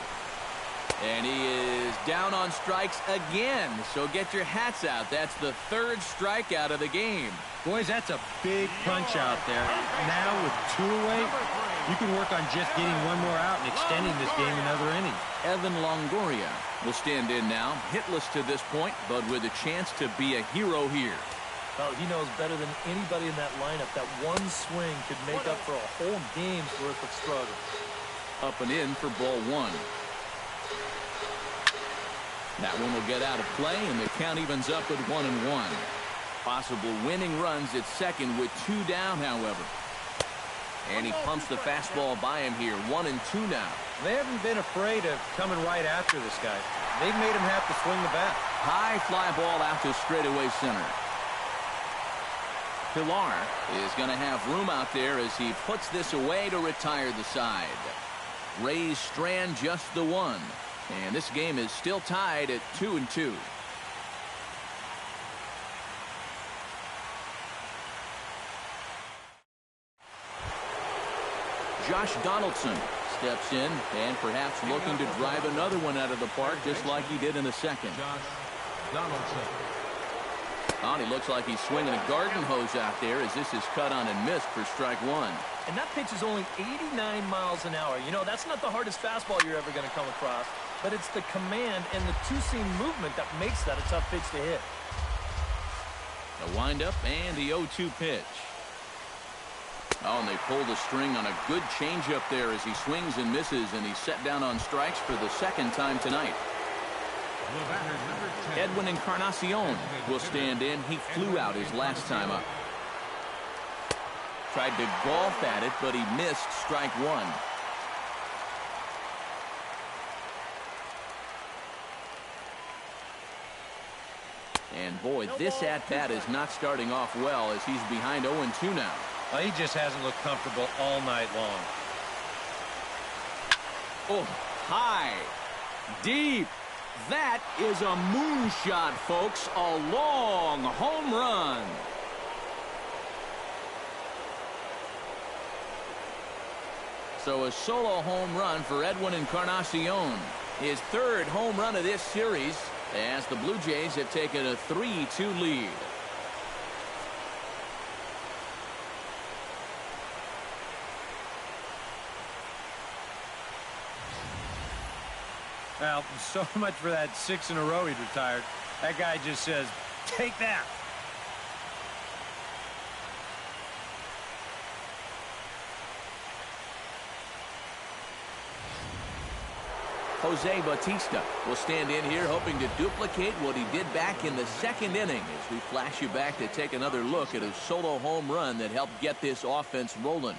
And he is down on strikes again. So get your hats out. That's the third strikeout of the game. Boys, that's a big punch out there. Now with 2 away, you can work on just getting one more out and extending this game another inning. Evan Longoria will stand in now, hitless to this point, but with a chance to be a hero here. Well, he knows better than anybody in that lineup that one swing could make up for a whole game's worth of struggle. Up and in for ball 1. That one will get out of play, and the count evens up at 1-1. Possible winning runs at second with 2 down, however. And he pumps the fastball by him here. 1-2 now. They haven't been afraid of coming right after this guy. They've made him have to swing the bat. High fly ball out to straightaway center. Pilar is going to have room out there as he puts this away to retire the side. Rays strand just the one. And this game is still tied at 2-2. Josh Donaldson steps in and perhaps looking to drive another one out of the park just like he did in the second. Josh Donaldson. He looks like he's swinging a garden hose out there as this is cut on and missed for strike 1. And that pitch is only 89 miles an hour. You know, that's not the hardest fastball you're ever going to come across. But it's the command and the two-seam movement that makes that a tough pitch to hit. The windup and the 0-2 pitch. And they pull the string on a good changeup there as he swings and misses, and he's set down on strikes for the second time tonight. Edwin Encarnacion will stand in. He flew out his last time up. Tried to golf at it, but he missed strike 1. And boy, this at-bat is not starting off well as he's behind 0-2 now. Well, he just hasn't looked comfortable all night long. Oh, high, deep. That is a moonshot, folks. A long home run. So a solo home run for Edwin Encarnacion. His third home run of this series as the Blue Jays have taken a 3-2 lead. Well, so much for that 6 in a row he retired. That guy just says, take that. Jose Bautista will stand in here hoping to duplicate what he did back in the second inning as we flash you back to take another look at a solo home run that helped get this offense rolling.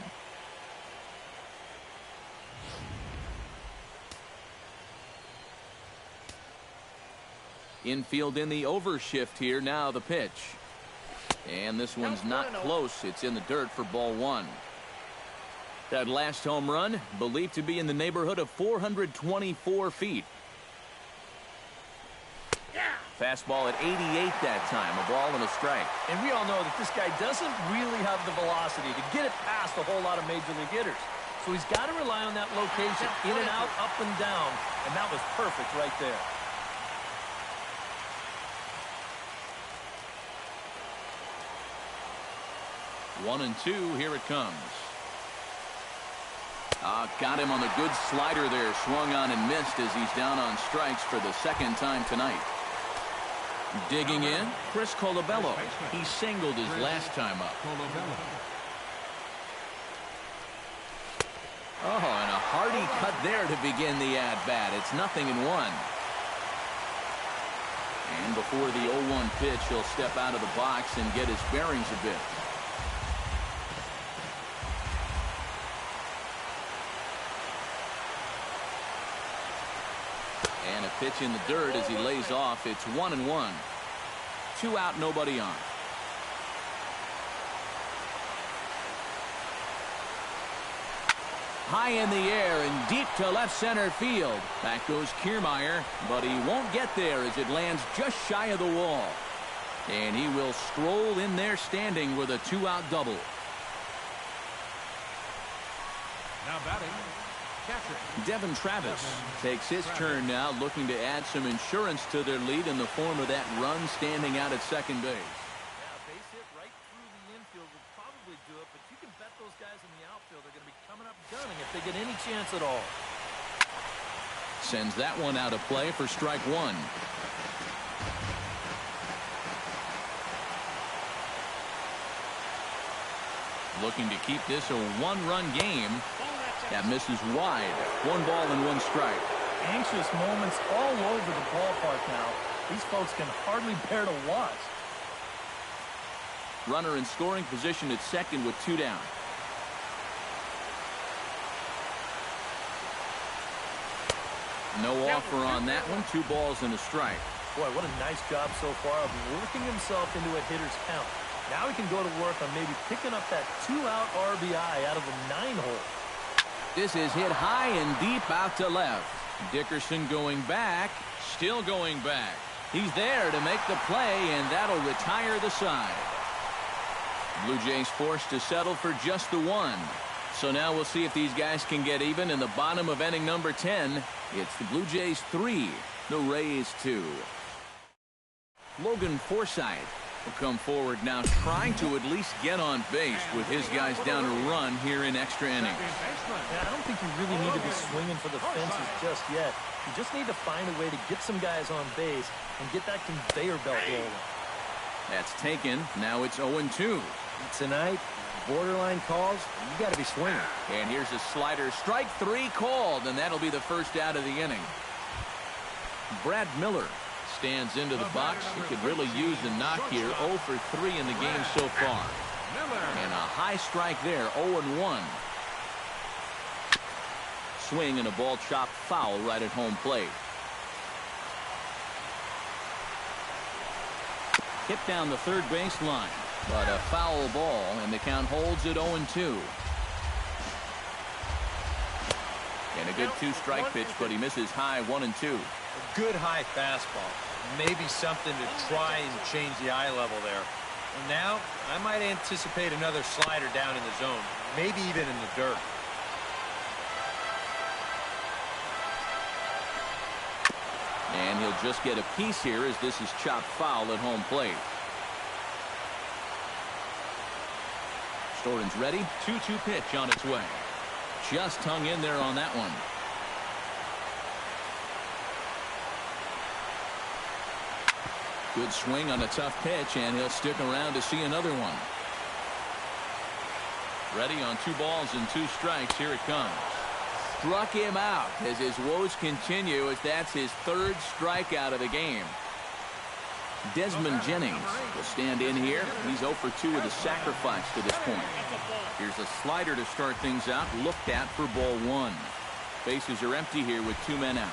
Infield in the overshift here. Now the pitch. And this one's not close. It's in the dirt for ball 1. That last home run believed to be in the neighborhood of 424 feet. Fastball at 88 that time. A ball and a strike. And we all know that this guy doesn't really have the velocity to get it past a whole lot of major league hitters. So he's got to rely on that location. In and out, up and down. And that was perfect right there. 1-2. Here it comes. Got him on the good slider there. Swung on and missed as he's down on strikes for the second time tonight. Digging in, Chris Colabello. He singled his last time up. And a hearty cut there to begin the at-bat. It's 0-1. And before the 0-1 pitch, he'll step out of the box and get his bearings a bit. pitch in the dirt as he lays off. It's 1-1. 2 out, nobody on. High in the air and deep to left center field. Back goes Kiermaier, but he won't get there as it lands just shy of the wall. And he will stroll in there standing with a 2-out double. Now batting, catcher Devin Travis takes his turn now, looking to add some insurance to their lead in the form of that run standing out at second base. Yeah, base hit right through the infield will probably do it, but you can bet those guys in the outfield are going to be coming up gunning if they get any chance at all. Sends that one out of play for strike one. Looking to keep this a one-run game. That misses wide. 1 ball and 1 strike. Anxious moments all over the ballpark now. These folks can hardly bear to watch. Runner in scoring position at second with 2 down. No offer on that one. 2 balls and a strike. Boy, what a nice job so far of working himself into a hitter's count. Now he can go to work on maybe picking up that 2-out RBI out of the 9-hole. This is hit high and deep out to left. Dickerson going back, still going back. He's there to make the play, and that'll retire the side. Blue Jays forced to settle for just the 1. So now we'll see if these guys can get even in the bottom of inning number 10. It's the Blue Jays 3, the Rays 2. Logan Forsythe will come forward now, trying to at least get on base with his guys down a run here in extra innings. Yeah, I don't think you really need to be swinging for the fences just yet. You just need to find a way to get some guys on base and get that conveyor belt rolling. That's taken. Now it's 0-2. Tonight, borderline calls, you got to be swinging. And here's a slider. Strike 3 called, and that'll be the first out of the inning. Brad Miller stands into the box. He could really use a knock here. 0 for 3 in the game so far. And a high strike there. 0-1. Swing and a ball chopped foul right at home plate. Hit down the third baseline, but a foul ball, and the count holds at 0-2. And a good 2-strike pitch, but he misses high 1-2. A good high fastball. Maybe something to try and change the eye level there. And now, I might anticipate another slider down in the zone, maybe even in the dirt. And he'll just get a piece here as this is chopped foul at home plate. Storen's ready. 2-2 pitch on its way. Just hung in there on that one. Good swing on a tough pitch, and he'll stick around to see another one. Ready on 2 balls and 2 strikes. Here it comes. Struck him out as his woes continue, as that's his 3rd strikeout of the game. Desmond Jennings will stand in here. He's 0 for 2 with a sacrifice to this point. Here's a slider to start things out, looked at for ball 1. Bases are empty here with 2 men out.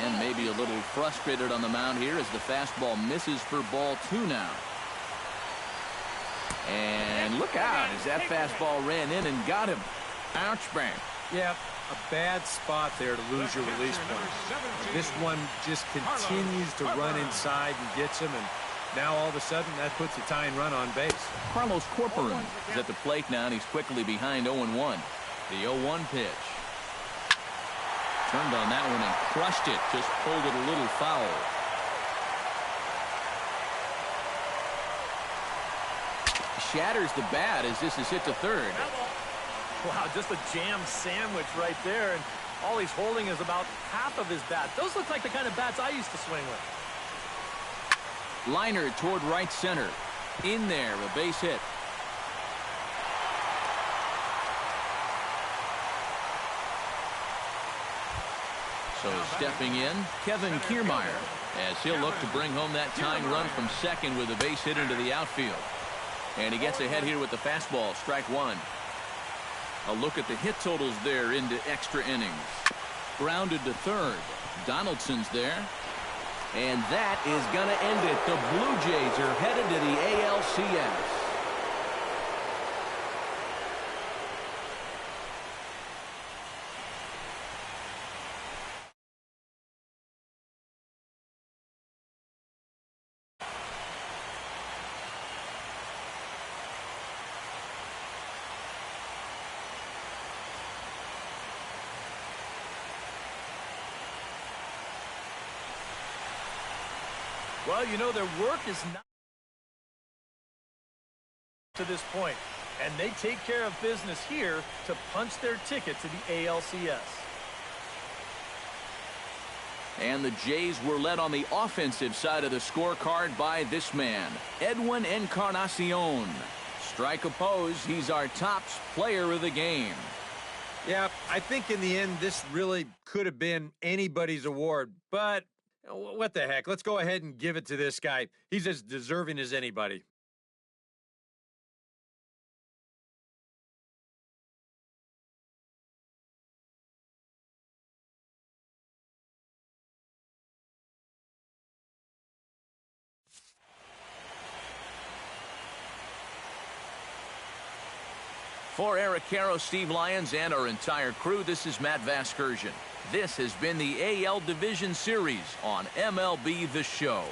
And maybe a little frustrated on the mound here as the fastball misses for ball 2 now. And look out as that fastball ran in and got him. Ouch, bang. Yeah, a bad spot there to lose your release point. This one just continues to run inside and gets him, and now all of a sudden that puts a tying run on base. Carlos Corporan is at the plate now, and he's quickly behind 0-1. The 0-1 pitch. Turned on that one and crushed it. Just pulled it a little foul. Shatters the bat as this is hit to third. Wow, just a jam sandwich right there, and all he's holding is about half of his bat. Those look like the kind of bats I used to swing with. Liner toward right center. In there, a base hit. So stepping in, Kevin Kiermaier, as he'll look to bring home that tying run from second with a base hit into the outfield. And he gets ahead here with the fastball, strike 1. A look at the hit totals there into extra innings. Grounded to third. Donaldson's there. And that is going to end it. The Blue Jays are headed to the ALCS. Well, you know, their work is not to this point, and they take care of business here to punch their ticket to the ALCS. And the Jays were led on the offensive side of the scorecard by this man, Edwin Encarnacion. Strike opposed, he's our top player of the game. Yeah, I think in the end, this really could have been anybody's award, but what the heck? Let's go ahead and give it to this guy. He's as deserving as anybody. For Eric Caro, Steve Lyons, and our entire crew, this is Matt Vasgersian. This has been the AL Division Series on MLB The Show.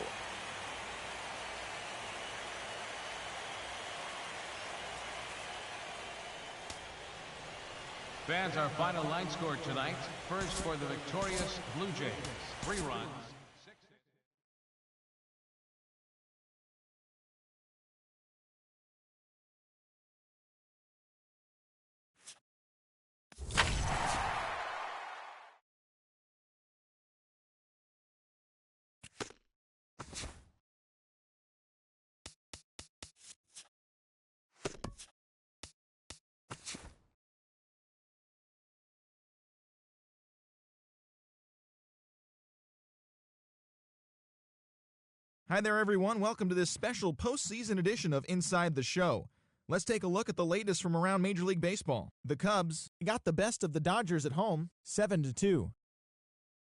Fans, our final line score tonight. First for the victorious Blue Jays. 3 runs. Hi there, everyone. Welcome to this special postseason edition of Inside the Show. Let's take a look at the latest from around Major League Baseball. The Cubs got the best of the Dodgers at home, 7-2.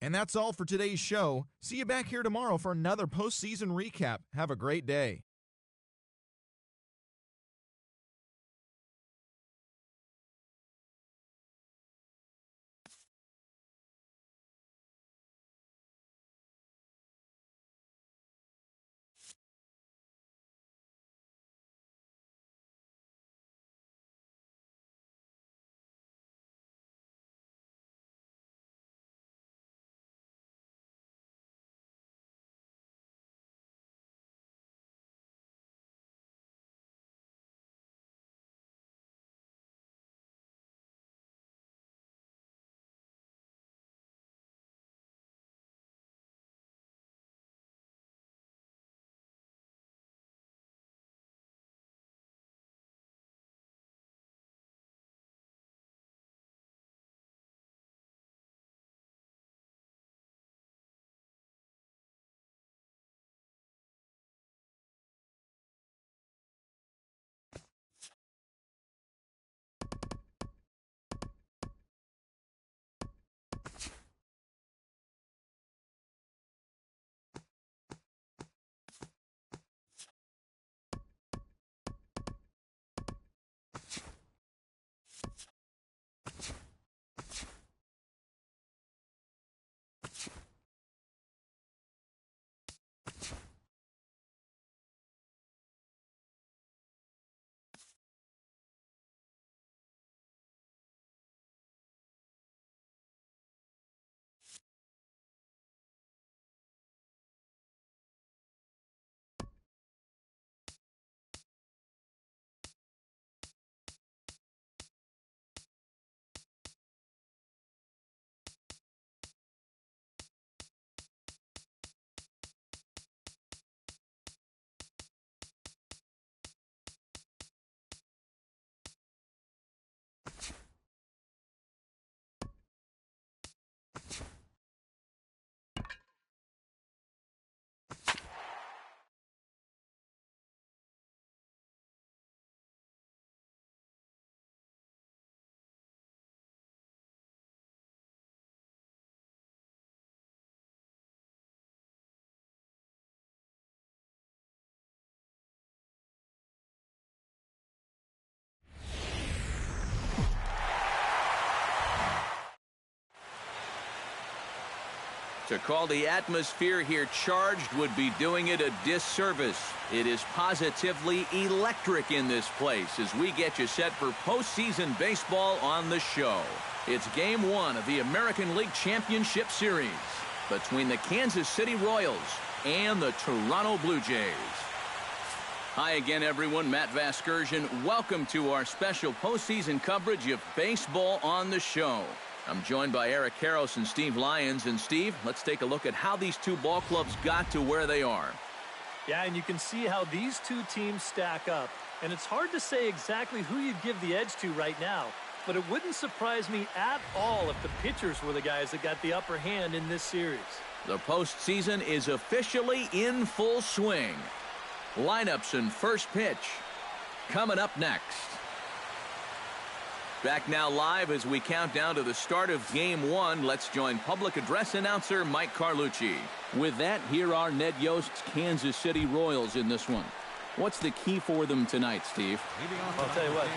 And that's all for today's show. See you back here tomorrow for another postseason recap. Have a great day. To call the atmosphere here charged would be doing it a disservice. It is positively electric in this place as we get you set for postseason baseball on the show. It's Game 1 of the American League Championship Series between the Kansas City Royals and the Toronto Blue Jays. Hi again, everyone. Matt Vasgersian. Welcome to our special postseason coverage of baseball on the show. I'm joined by Eric Karros and Steve Lyons. And Steve, let's take a look at how these two ball clubs got to where they are. Yeah, and you can see how these two teams stack up. And it's hard to say exactly who you'd give the edge to right now. But it wouldn't surprise me at all if the pitchers were the guys that got the upper hand in this series. The postseason is officially in full swing. Lineups and first pitch coming up next. Back now live as we count down to the start of Game 1. Let's join public address announcer Mike Carlucci. With that, here are Ned Yost's Kansas City Royals in this one. What's the key for them tonight, Steve? I'll tell you what,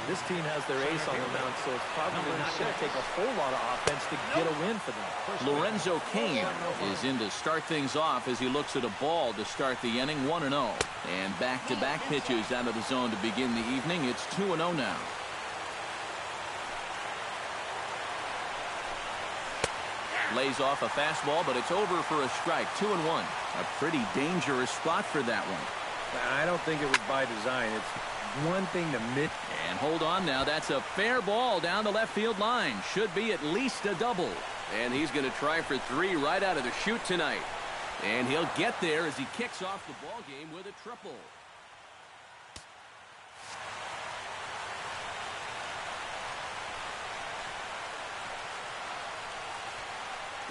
this team has their ace on the mound, so it's probably not going to take a whole lot of offense to get a win for them. Lorenzo Cain is in to start things off as he looks at a ball to start the inning, 1-0. And back-to-back pitches out of the zone to begin the evening. It's 2-0 now. Lays off a fastball, but it's over for a strike. 2-1. A pretty dangerous spot for that one. I don't think it was by design. It's one thing to miss. And hold on now. That's a fair ball down the left field line. Should be at least a double. And he's going to try for 3 right out of the chute tonight. And he'll get there as he kicks off the ball game with a triple.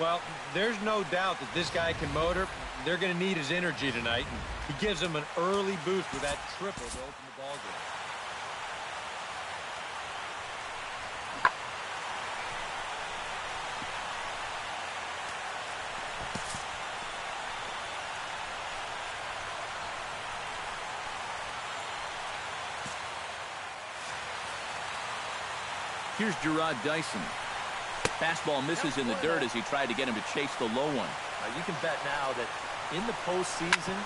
Well, there's no doubt that this guy can motor. They're going to need his energy tonight. And he gives them an early boost with that triple to open the ball game. Here's Gerard Dyson. Fastball misses in the dirt as he tried to get him to chase the low one. You can bet now that in the postseason,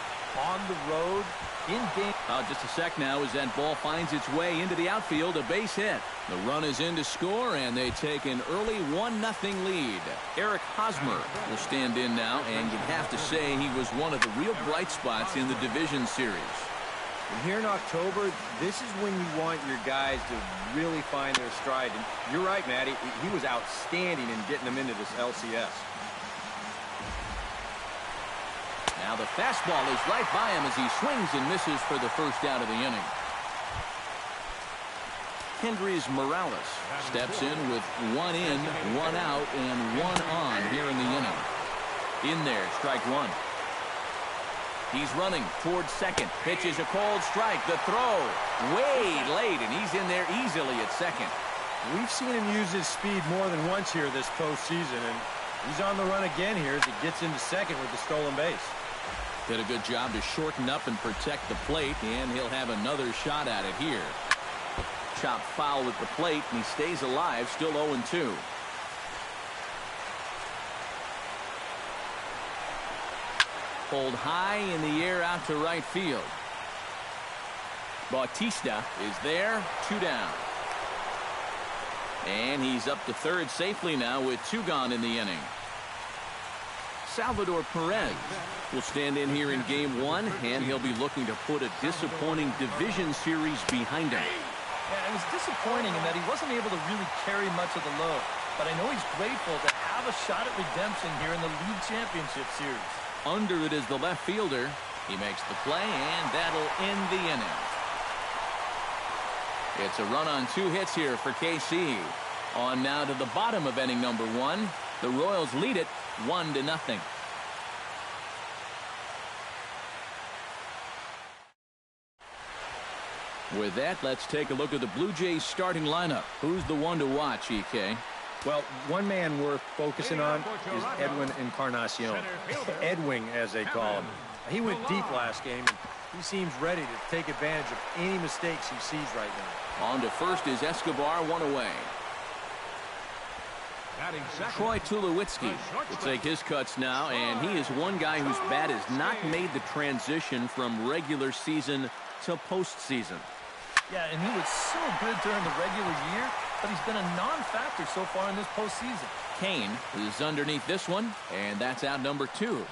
on the road, in game. Just a sec now as that ball finds its way into the outfield, a base hit. The run is in to score, and they take an early 1-0 lead. Eric Hosmer will stand in now, and you'd have to say he was one of the real bright spots in the division series. And here in October, this is when you want your guys to really find their stride. And you're right, Matty. He was outstanding in getting them into this LCS. Now the fastball is right by him as he swings and misses for the first out of the inning. Kendrys Morales steps in with 1 in, 1 out, and 1 on here in the inning. In there, strike 1. He's running towards second. Pitches a cold strike. The throw way late, and he's in there easily at second. We've seen him use his speed more than once here this postseason, and he's on the run again here as he gets into second with the stolen base. Did a good job to shorten up and protect the plate, and he'll have another shot at it here. Chopped foul with the plate, and he stays alive, still 0-2. Pulled high in the air out to right field. Bautista is there, 2 down. And he's up to third safely now with 2 gone in the inning. Salvador Perez will stand in here in Game 1, and he'll be looking to put a disappointing division series behind him. Yeah, it was disappointing in that he wasn't able to really carry much of the load. But I know he's grateful to have a shot at redemption here in the league championship series. Under it is the left fielder. He makes the play, and that'll end the inning. It's a run on 2 hits here for KC. On now to the bottom of inning number 1. The Royals lead it 1-0. With that, let's take a look at the Blue Jays starting lineup. Who's the one to watch, EK? Well, one man worth focusing on is Edwin Encarnacion. Edwin, as they call him. He went deep last game, and he seems ready to take advantage of any mistakes he sees right now. On to first is Escobar, 1 away. Batting second, Troy Tulowitzki will take his cuts now, and he is one guy whose bat has not made the transition from regular season to postseason. Yeah, and he was so good during the regular year, but he's been a non-factor so far in this postseason. Kane is underneath this one, and that's out number 2.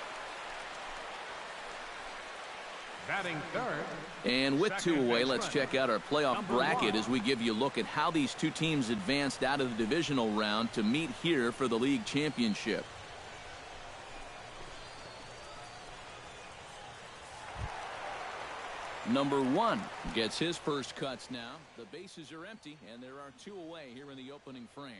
batting third. And with 2 away, Second let's baseman, check out our playoff number bracket 1. as we give you a look at how these 2 teams advanced out of the divisional round to meet here for the league championship. Number 1 gets his first cuts now. The bases are empty, and there are 2 away here in the opening frame.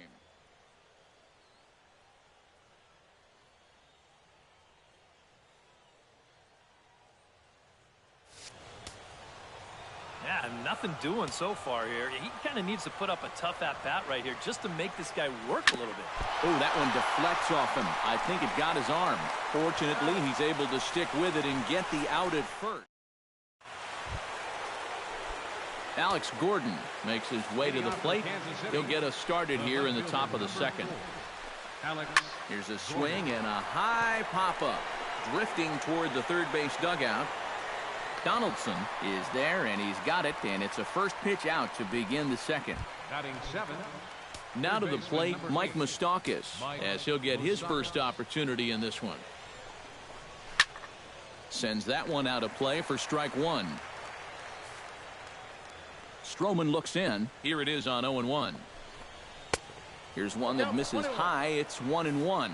Yeah, nothing doing so far here. He kind of needs to put up a tough at-bat right here just to make this guy work a little bit. Oh, that one deflects off him. I think it got his arm. Fortunately, he's able to stick with it and get the out at first. Alex Gordon makes his way to the plate. He'll get us started here in the top of the second. Here's a swing and a high pop-up. Drifting toward the third base dugout. Donaldson is there, and he's got it, and it's a first pitch out to begin the second. Batting 7. Now to the plate, Mike Moustakas, as he'll get his first opportunity in this one. Sends that one out of play for strike 1. Stroman looks in. Here it is on 0-1. Here's one that misses high. It's 1-1.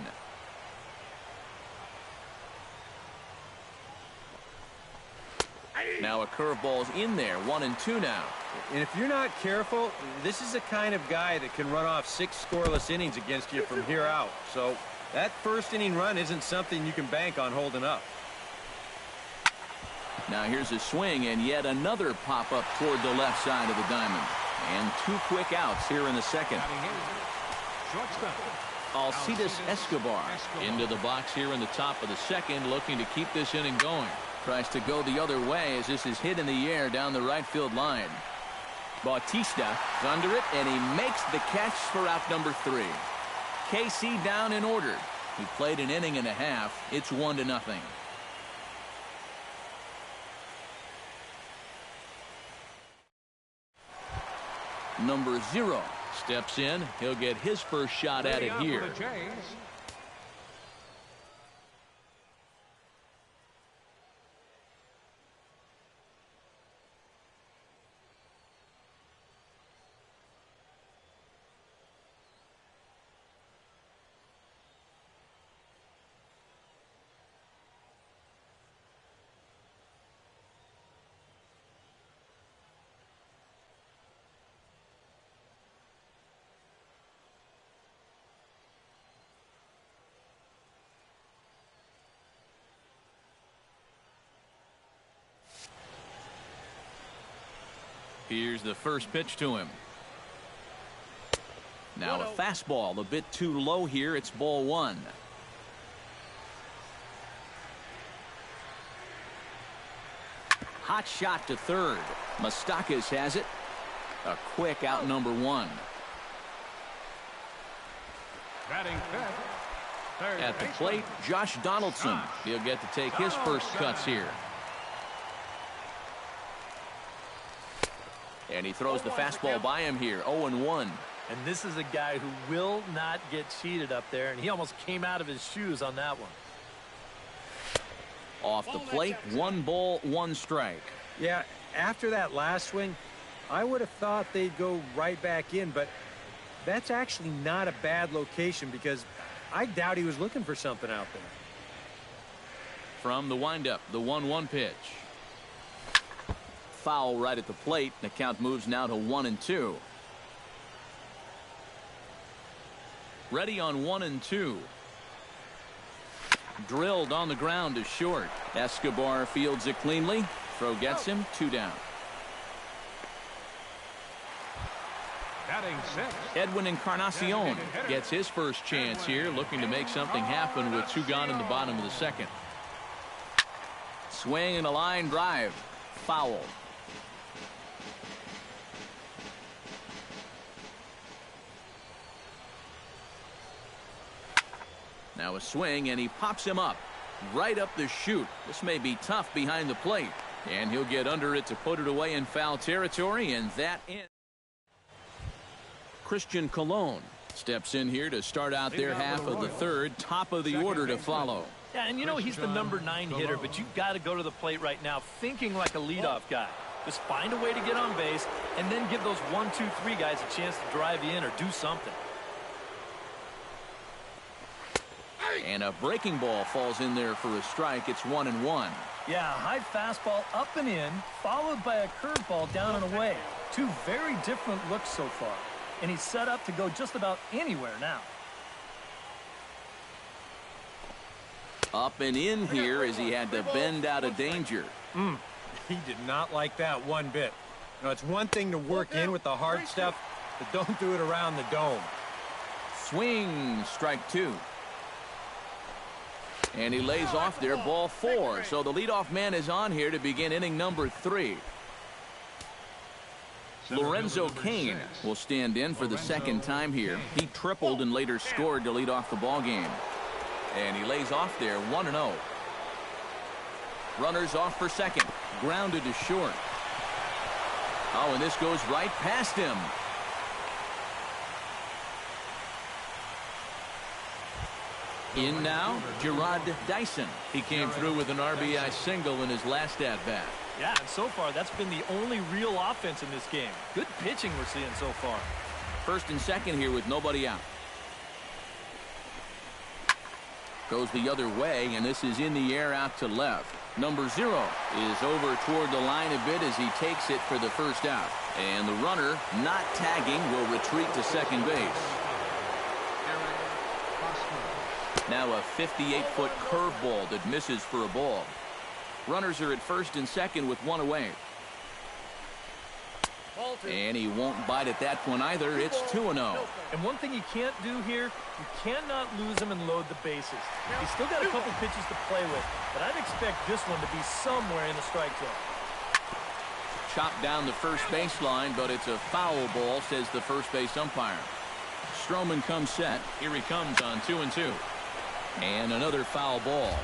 Now a curveball's in there. 1-2 now. And if you're not careful, this is the kind of guy that can run off 6 scoreless innings against you from here out. So that first inning run isn't something you can bank on holding up. Now here's a swing and yet another pop-up toward the left side of the diamond. And 2 quick outs here in the second. Alcides Escobar into the box here in the top of the second, looking to keep this inning going. Tries to go the other way as this is hit in the air down the right field line. Bautista is under it, and he makes the catch for out number 3. KC down and ordered. He played an inning and a half. It's 1-0. Number 0 steps in. He'll get his first shot at it here. Here's the first pitch to him. Now a fastball a bit too low here. It's ball 1. Hot shot to third. Moustakas has it. A quick out number 1. Batting fifth. Third At the baseman, plate, Josh Donaldson. He'll get to take his first cuts here. And he throws the fastball by him here. 0-1. And this is a guy who will not get cheated up there, and he almost came out of his shoes on that one. Off the plate, 1 ball, 1 strike. Yeah, after that last swing, I would have thought they'd go right back in, but that's actually not a bad location because I doubt he was looking for something out there. From the windup, the 1-1 pitch. Foul right at the plate. The count moves now to 1-2. Ready on 1-2. Drilled on the ground to short. Escobar fields it cleanly. Throw gets him. 2 down. batting 6. Edwin Encarnacion gets his first chance here, looking to make something happen with 2 gone in the bottom of the second. Swing and a line drive. Foul. Now a swing, and he pops him up right up the chute. This may be tough behind the plate, and he'll get under it to put it away in foul territory, and that ends. Christian Colon steps in here to start out their half of the third. Top of the order to follow. Yeah, and you know he's the number 9 hitter, but you've got to go to the plate right now thinking like a leadoff guy. Just find a way to get on base, and then give those 1, 2, 3 guys a chance to drive you in or do something. And a breaking ball falls in there for a strike. It's 1-1. Yeah, high fastball up and in, followed by a curveball down and away. 2 very different looks so far. And he's set up to go just about anywhere now. Up and in here as he had to bend out of danger. He did not like that one bit. You know, it's one thing to work in with the hard stuff, but don't do it around the dome. Swing, strike 2. And he lays off there, ball 4. So the leadoff man is on here to begin inning number 3. Lorenzo Cain will stand in for the second time here. He tripled and later scored to lead off the ball game. And he lays off there, 1-0. Runners off for second. Grounded to short. Oh, and this goes right past him. In now, Gerard Dyson. He came through with an RBI single in his last at-bat. Yeah, and so far that's been the only real offense in this game. Good pitching we're seeing so far. First and second here with nobody out. Goes the other way, and this is in the air out to left. Number 0 is over toward the line a bit as he takes it for the first out. And the runner, not tagging, will retreat to second base. Now a 58-foot curveball that misses for a ball. Runners are at first and second with 1 away. And he won't bite at that one either. It's 2-0. And one thing you can't do here, you cannot lose him and load the bases. He's still got a couple pitches to play with, but I'd expect this one to be somewhere in the strike zone. Chopped down the first baseline, but it's a foul ball, says the first base umpire. Stroman comes set. Here he comes on 2-2. And another foul ball.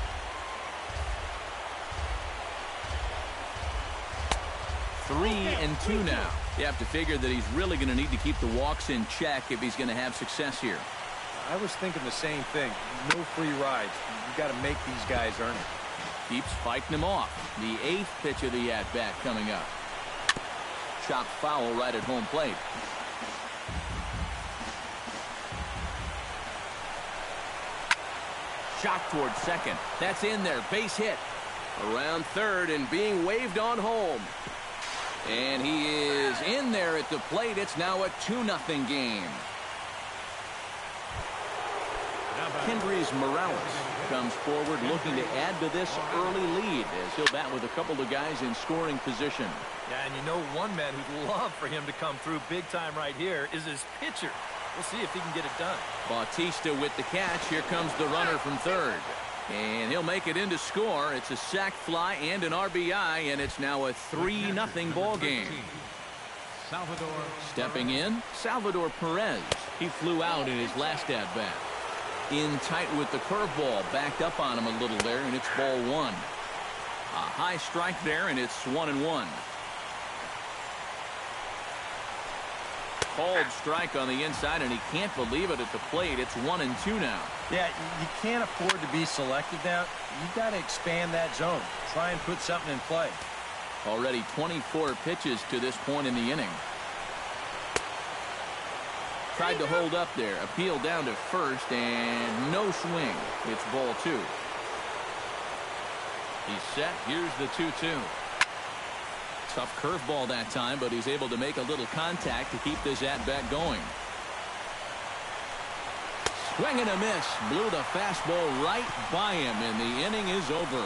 Three and 2 now. You have to figure that he's really going to need to keep the walks in check if he's going to have success here. I was thinking the same thing. No free rides. You got to make these guys earn it. Keeps fighting him off. The 8th pitch of the at-bat coming up. Chopped foul right at home plate. Shot towards second. That's in there. Base hit. Around third and being waved on home. And he is in there at the plate. It's now a 2-0 game. Kendrys Morales comes forward looking to add to this early lead as he'll bat with a couple of guys in scoring position. Yeah, and you know one man who'd love for him to come through big time right here is his pitcher. We'll see if he can get it done. Bautista with the catch. Here comes the runner from third. And he'll make it in to score. It's a sac fly and an RBI, and it's now a 3-0 ball game. Stepping in, Salvador Perez. He flew out in his last at-bat. In tight with the curveball, backed up on him a little there, and it's ball 1. A high strike there, and it's 1-1. Called strike on the inside, and he can't believe it at the plate. It's 1-2 now. Yeah, you can't afford to be selected now. You've got to expand that zone. Try and put something in play. Already 24 pitches to this point in the inning. Tried to hold up there. Appeal down to first, and no swing. It's ball 2. He's set. Here's the 2-2. Tough curveball that time, but he's able to make a little contact to keep this at-bat going. Swing and a miss. Blew the fastball right by him, and the inning is over.